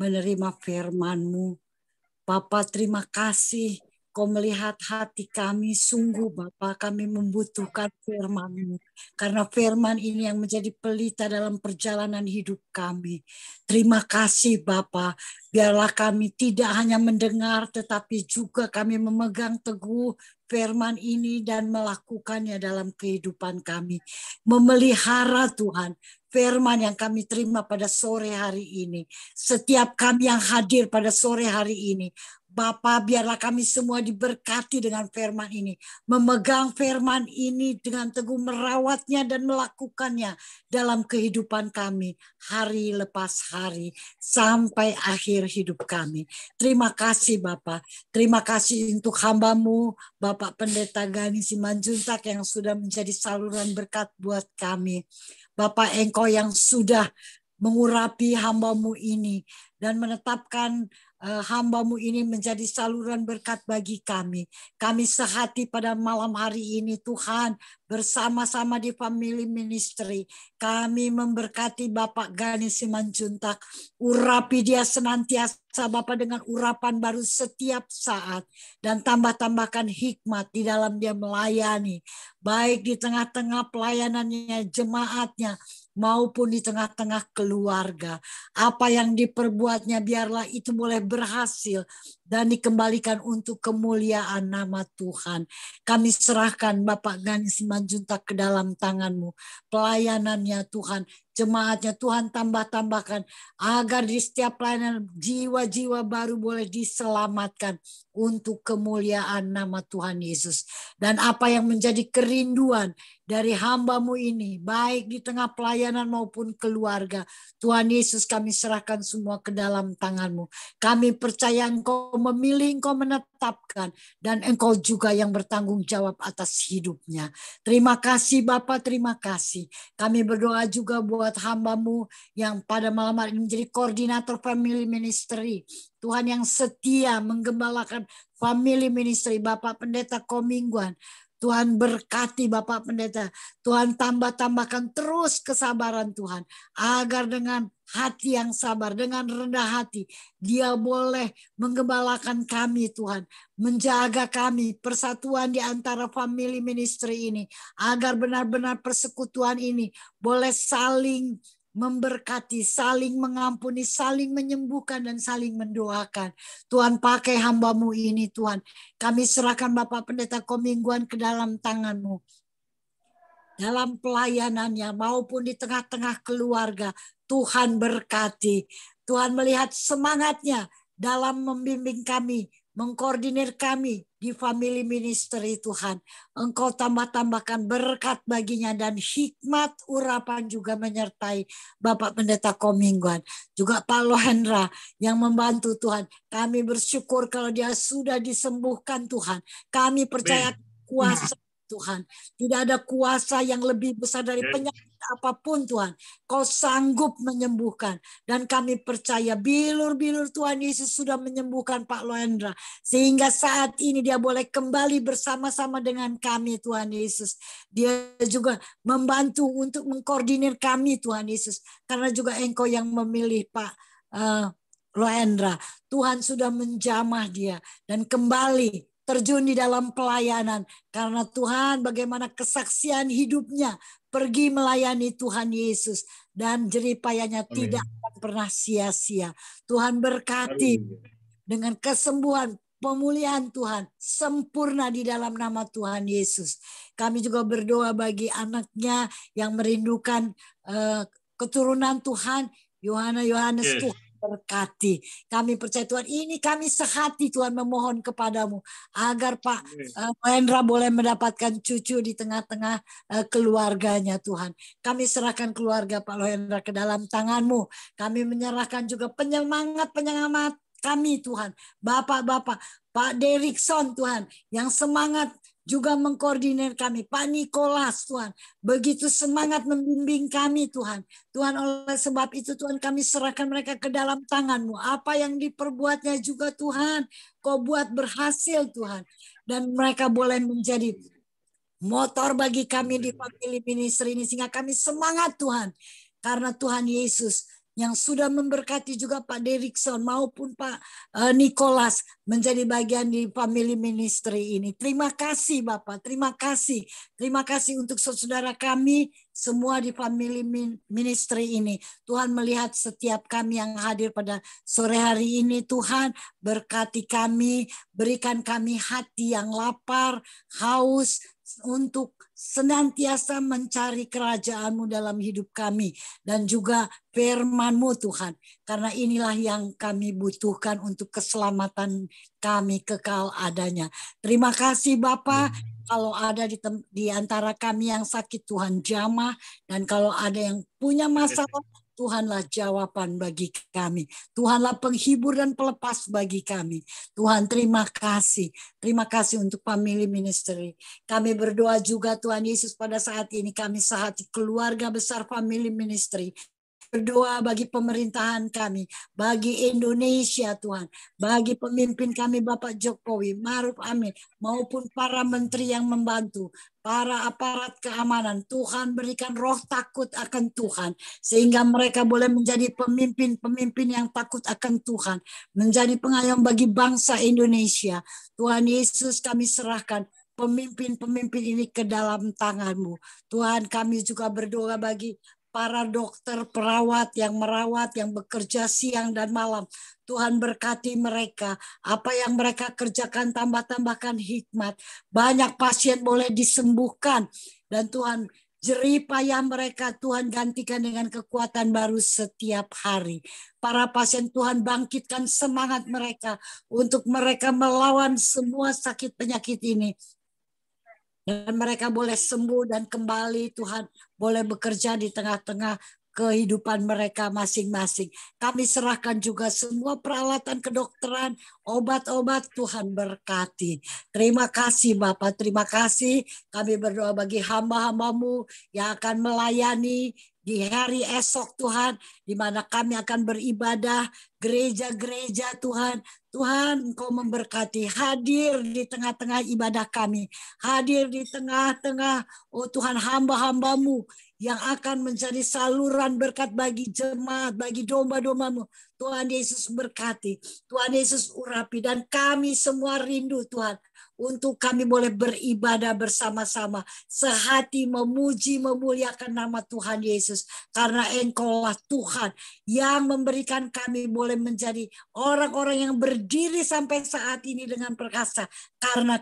menerima firman-Mu. Bapa, terima kasih Kau melihat hati kami. Sungguh Bapa, kami membutuhkan firman-Mu. Karena firman ini yang menjadi pelita dalam perjalanan hidup kami. Terima kasih Bapa. Biarlah kami tidak hanya mendengar, tetapi juga kami memegang teguh firman ini dan melakukannya dalam kehidupan kami. Memelihara Tuhan firman yang kami terima pada sore hari ini. Setiap kami yang hadir pada sore hari ini, Bapa, biarlah kami semua diberkati dengan firman ini. Memegang firman ini dengan teguh, merawatnya dan melakukannya dalam kehidupan kami. Hari lepas hari sampai akhir hidup kami. Terima kasih Bapa. Terima kasih untuk hamba-Mu, Bapak Pendeta Gani Simanjuntak yang sudah menjadi saluran berkat buat kami. Bapak, Engkau yang sudah mengurapi hamba-Mu ini dan menetapkan hamba-Mu ini menjadi saluran berkat bagi kami. Kami sehati pada malam hari ini Tuhan, bersama-sama di Family Ministry. Kami memberkati Bapak Gani Simanjuntak. Urapi dia senantiasa Bapak dengan urapan baru setiap saat. Dan tambahkan hikmat di dalam dia melayani. Baik di tengah-tengah pelayanannya, jemaatnya, maupun di tengah-tengah keluarga. Apa yang diperbuatnya biarlah itu boleh berhasil dan dikembalikan untuk kemuliaan nama Tuhan. Kami serahkan Bapak Gani Simanjuntak ke dalam tangan-Mu. Pelayanannya Tuhan, jemaatnya Tuhan tambahkan agar di setiap pelayanan jiwa-jiwa baru boleh diselamatkan untuk kemuliaan nama Tuhan Yesus. Dan apa yang menjadi kerinduan dari hamba-Mu ini, baik di tengah pelayanan maupun keluarga, Tuhan Yesus kami serahkan semua ke dalam tangan-Mu. Kami percaya Engkau memilih, Engkau menetapkan, dan Engkau juga yang bertanggung jawab atas hidupnya. Terima kasih Bapak, terima kasih. Kami berdoa juga buat hamba-Mu yang pada malam hari ini menjadi koordinator Family Ministry. Tuhan yang setia menggembalakan Family Ministry, Bapak Pendeta Komingguan. Tuhan berkati Bapak Pendeta. Tuhan tambahkan terus kesabaran Tuhan. Agar dengan hati yang sabar, dengan rendah hati. Dia boleh menggembalakan kami Tuhan, menjaga kami, persatuan di antara family ministry ini, agar benar-benar persekutuan ini boleh saling memberkati, saling mengampuni, saling menyembuhkan, dan saling mendoakan. Tuhan, pakai hamba-Mu ini Tuhan. Kami serahkan Bapak Pendeta Komingguan ke dalam tangan-Mu. Dalam pelayanannya maupun di tengah-tengah keluarga, Tuhan berkati. Tuhan melihat semangatnya dalam membimbing kami, mengkoordinir kami di family ministry Tuhan. Engkau tambah-tambahkan berkat baginya dan hikmat urapan juga menyertai Bapak Pendeta Komingguan. Juga Pak Lohendra yang membantu Tuhan. Kami bersyukur kalau dia sudah disembuhkan Tuhan. Kami percaya kuasa Tuhan. Tidak ada kuasa yang lebih besar dari penyakit apapun Tuhan. Kau sanggup menyembuhkan. Dan kami percaya bilur-bilur Tuhan Yesus sudah menyembuhkan Pak Lohendra. Sehingga saat ini dia boleh kembali bersama-sama dengan kami Tuhan Yesus. Dia juga membantu untuk mengkoordinir kami Tuhan Yesus. Karena juga Engkau yang memilih Pak Lohendra. Tuhan sudah menjamah dia. Dan kembali terjun di dalam pelayanan. Karena Tuhan bagaimana kesaksian hidupnya pergi melayani Tuhan Yesus. Dan jeripayanya tidak akan pernah sia-sia. Tuhan berkati dengan kesembuhan, pemulihan Tuhan sempurna di dalam nama Tuhan Yesus. Kami juga berdoa bagi anaknya yang merindukan keturunan Tuhan. Yohanes Tuhan berkati. Kami percaya Tuhan, ini kami sehati Tuhan memohon kepadamu agar Pak Lohendra boleh mendapatkan cucu di tengah-tengah keluarganya Tuhan. Kami serahkan keluarga Pak Lohendra ke dalam tangan-Mu. Kami menyerahkan juga penyemangat kami Tuhan. Bapak-bapak, Pak Derikson Tuhan yang semangat juga mengkoordinir kami. Pak Nikolas Tuhan, begitu semangat membimbing kami Tuhan. Tuhan, oleh sebab itu Tuhan kami serahkan mereka ke dalam tangan-Mu. Apa yang diperbuatnya juga Tuhan, Kau buat berhasil Tuhan. Dan mereka boleh menjadi motor bagi kami di family ministry ini. Sehingga kami semangat Tuhan. Karena Tuhan Yesus yang sudah memberkati juga Pak Derikson maupun Pak Nikolas menjadi bagian di family ministry ini. Terima kasih Bapak, terima kasih. Terima kasih untuk saudara kami semua di family ministry ini. Tuhan melihat setiap kami yang hadir pada sore hari ini. Tuhan berkati kami, berikan kami hati yang lapar, haus, untuk senantiasa mencari kerajaan-Mu dalam hidup kami. Dan juga firman-Mu Tuhan. Karena inilah yang kami butuhkan untuk keselamatan kami kekal adanya. Terima kasih Bapak. Kalau ada di antara kami yang sakit, Tuhan jamah. Dan kalau ada yang punya masalah, Tuhanlah jawaban bagi kami. Tuhanlah penghibur dan pelepas bagi kami. Tuhan, terima kasih. Terima kasih untuk family ministry. Kami berdoa juga Tuhan Yesus pada saat ini kami sehati keluarga besar family ministry. Berdoa bagi pemerintahan kami, bagi Indonesia Tuhan, bagi pemimpin kami Bapak Jokowi, Maruf Amin, maupun para menteri yang membantu, para aparat keamanan. Tuhan berikan roh takut akan Tuhan, sehingga mereka boleh menjadi pemimpin-pemimpin yang takut akan Tuhan, menjadi pengayom bagi bangsa Indonesia. Tuhan Yesus, kami serahkan pemimpin-pemimpin ini ke dalam tangan-Mu. Tuhan, kami juga berdoa bagi para dokter, perawat yang merawat, yang bekerja siang dan malam. Tuhan berkati mereka. Apa yang mereka kerjakan, tambah-tambahkan hikmat. Banyak pasien boleh disembuhkan. Dan Tuhan, jerih payah mereka Tuhan gantikan dengan kekuatan baru setiap hari. Para pasien Tuhan bangkitkan semangat mereka untuk mereka melawan semua sakit penyakit ini. Dan mereka boleh sembuh dan kembali Tuhan boleh bekerja di tengah-tengah kehidupan mereka masing-masing. Kami serahkan juga semua peralatan kedokteran, obat-obat, Tuhan berkati. Terima kasih Bapak, terima kasih. Kami berdoa bagi hamba-hamba-Mu yang akan melayani di hari esok Tuhan, di mana kami akan beribadah, gereja-gereja Tuhan. Tuhan, Engkau memberkati, hadir di tengah-tengah ibadah kami, hadir di tengah-tengah, oh Tuhan, hamba-hamba-Mu yang akan menjadi saluran berkat bagi jemaat, bagi domba-dombamu. Tuhan Yesus berkati, Tuhan Yesus urapi, dan kami semua rindu Tuhan untuk kami boleh beribadah bersama-sama, sehati memuji, memuliakan nama Tuhan Yesus, karena Engkaulah Tuhan yang memberikan kami boleh menjadi orang-orang yang berdiri sampai saat ini dengan perkasa, karena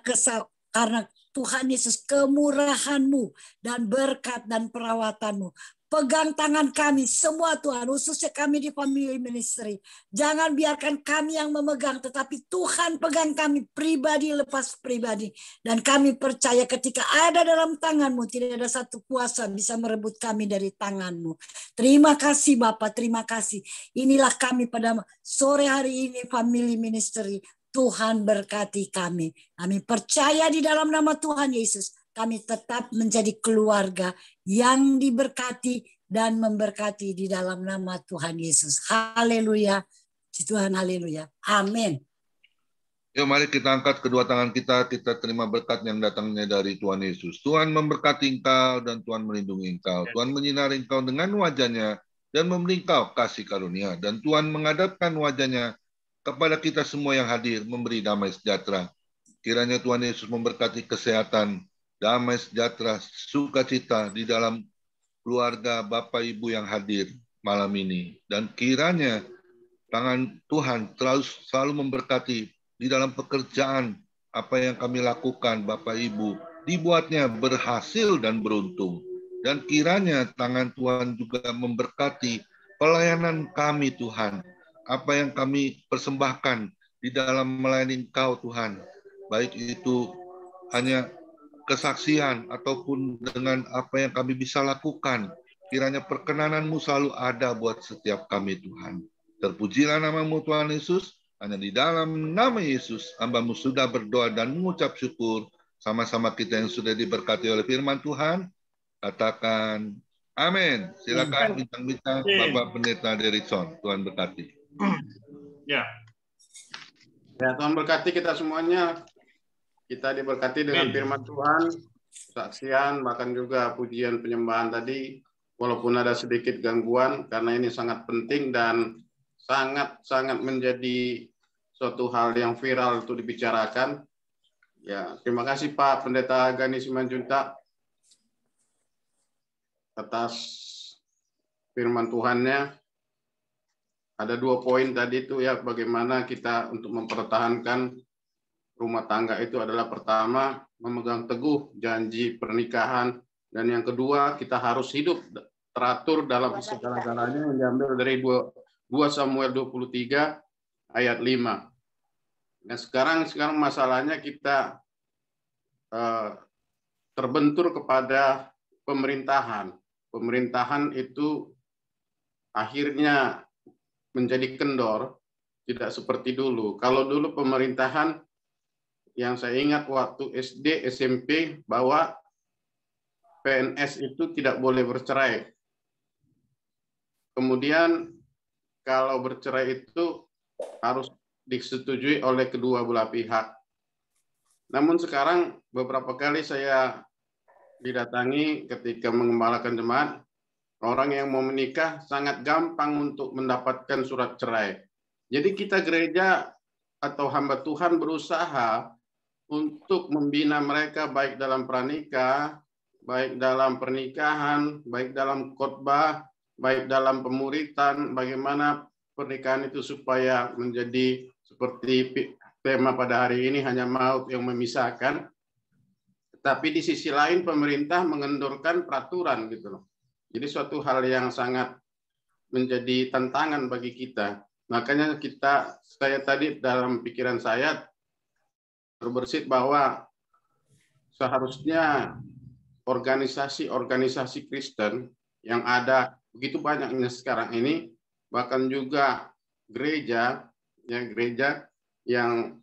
Tuhan Yesus, kemurahan-Mu dan berkat dan perawatanmu. Pegang tangan kami semua Tuhan, khususnya kami di Family Ministry. Jangan biarkan kami yang memegang, tetapi Tuhan pegang kami pribadi lepas pribadi. Dan kami percaya ketika ada dalam tangan-Mu, tidak ada satu kuasa bisa merebut kami dari tangan-Mu. Terima kasih Bapak, terima kasih. Inilah kami pada sore hari ini Family Ministry. Tuhan berkati kami. Kami percaya di dalam nama Tuhan Yesus, kami tetap menjadi keluarga yang diberkati dan memberkati di dalam nama Tuhan Yesus. Haleluya. Tuhan, haleluya. Amin. Yuk mari kita angkat kedua tangan kita terima berkat yang datangnya dari Tuhan Yesus. Tuhan memberkati engkau dan Tuhan melindungi engkau. Tuhan menyinari engkau dengan wajah-Nya dan memberi engkau kasih karunia. Dan Tuhan menghadapkan wajah-Nya kepada kita semua yang hadir, memberi damai sejahtera. Kiranya Tuhan Yesus memberkati kesehatan, damai sejahtera, sukacita di dalam keluarga Bapak Ibu yang hadir malam ini. Dan kiranya tangan Tuhan selalu memberkati di dalam pekerjaan apa yang kami lakukan, Bapak Ibu, dibuatnya berhasil dan beruntung. Dan kiranya tangan Tuhan juga memberkati pelayanan kami, Tuhan. Apa yang kami persembahkan di dalam melayani Engkau, Tuhan. Baik itu hanya kesaksian ataupun dengan apa yang kami bisa lakukan. Kiranya perkenanan-Mu selalu ada buat setiap kami, Tuhan. Terpujilah nama-Mu, Tuhan Yesus. Hanya di dalam nama Yesus, hamba-Mu sudah berdoa dan mengucap syukur. Sama-sama kita yang sudah diberkati oleh firman Tuhan, katakan amin. Silakan bintang-bintang Bapak Pendeta Derikson. Tuhan berkati. Ya. Ya, Tuhan berkati kita semuanya. Kita diberkati dengan firman Tuhan, kesaksian, bahkan juga pujian penyembahan tadi. Walaupun ada sedikit gangguan, karena ini sangat penting dan sangat-sangat menjadi suatu hal yang viral untuk dibicarakan. Ya, terima kasih Pak Pendeta Gani Simanjuntak atas firman Tuhannya. Ada 2 poin tadi itu ya, bagaimana kita untuk mempertahankan rumah tangga itu adalah pertama, memegang teguh janji pernikahan, dan yang kedua, kita harus hidup teratur dalam segala-galanya yang diambil dari 2 Samuel 23 ayat 5. Nah, sekarang masalahnya kita terbentur kepada pemerintahan. Pemerintahan itu akhirnya menjadi kendor, tidak seperti dulu. Kalau dulu pemerintahan, yang saya ingat waktu SD, SMP, bahwa PNS itu tidak boleh bercerai. Kemudian kalau bercerai itu harus disetujui oleh kedua belah pihak. Namun sekarang beberapa kali saya didatangi ketika mengembalakan jemaat, orang yang mau menikah sangat gampang untuk mendapatkan surat cerai. Jadi kita gereja atau hamba Tuhan berusaha untuk membina mereka baik dalam pranikah, baik dalam pernikahan, baik dalam khotbah, baik dalam pemuritan, bagaimana pernikahan itu supaya menjadi seperti tema pada hari ini, hanya maut yang memisahkan. Tapi di sisi lain pemerintah mengendorkan peraturan gitu loh. Jadi suatu hal yang sangat menjadi tantangan bagi kita. Makanya saya tadi dalam pikiran saya berbersit bahwa seharusnya organisasi-organisasi Kristen yang ada begitu banyaknya sekarang ini, bahkan juga gereja yang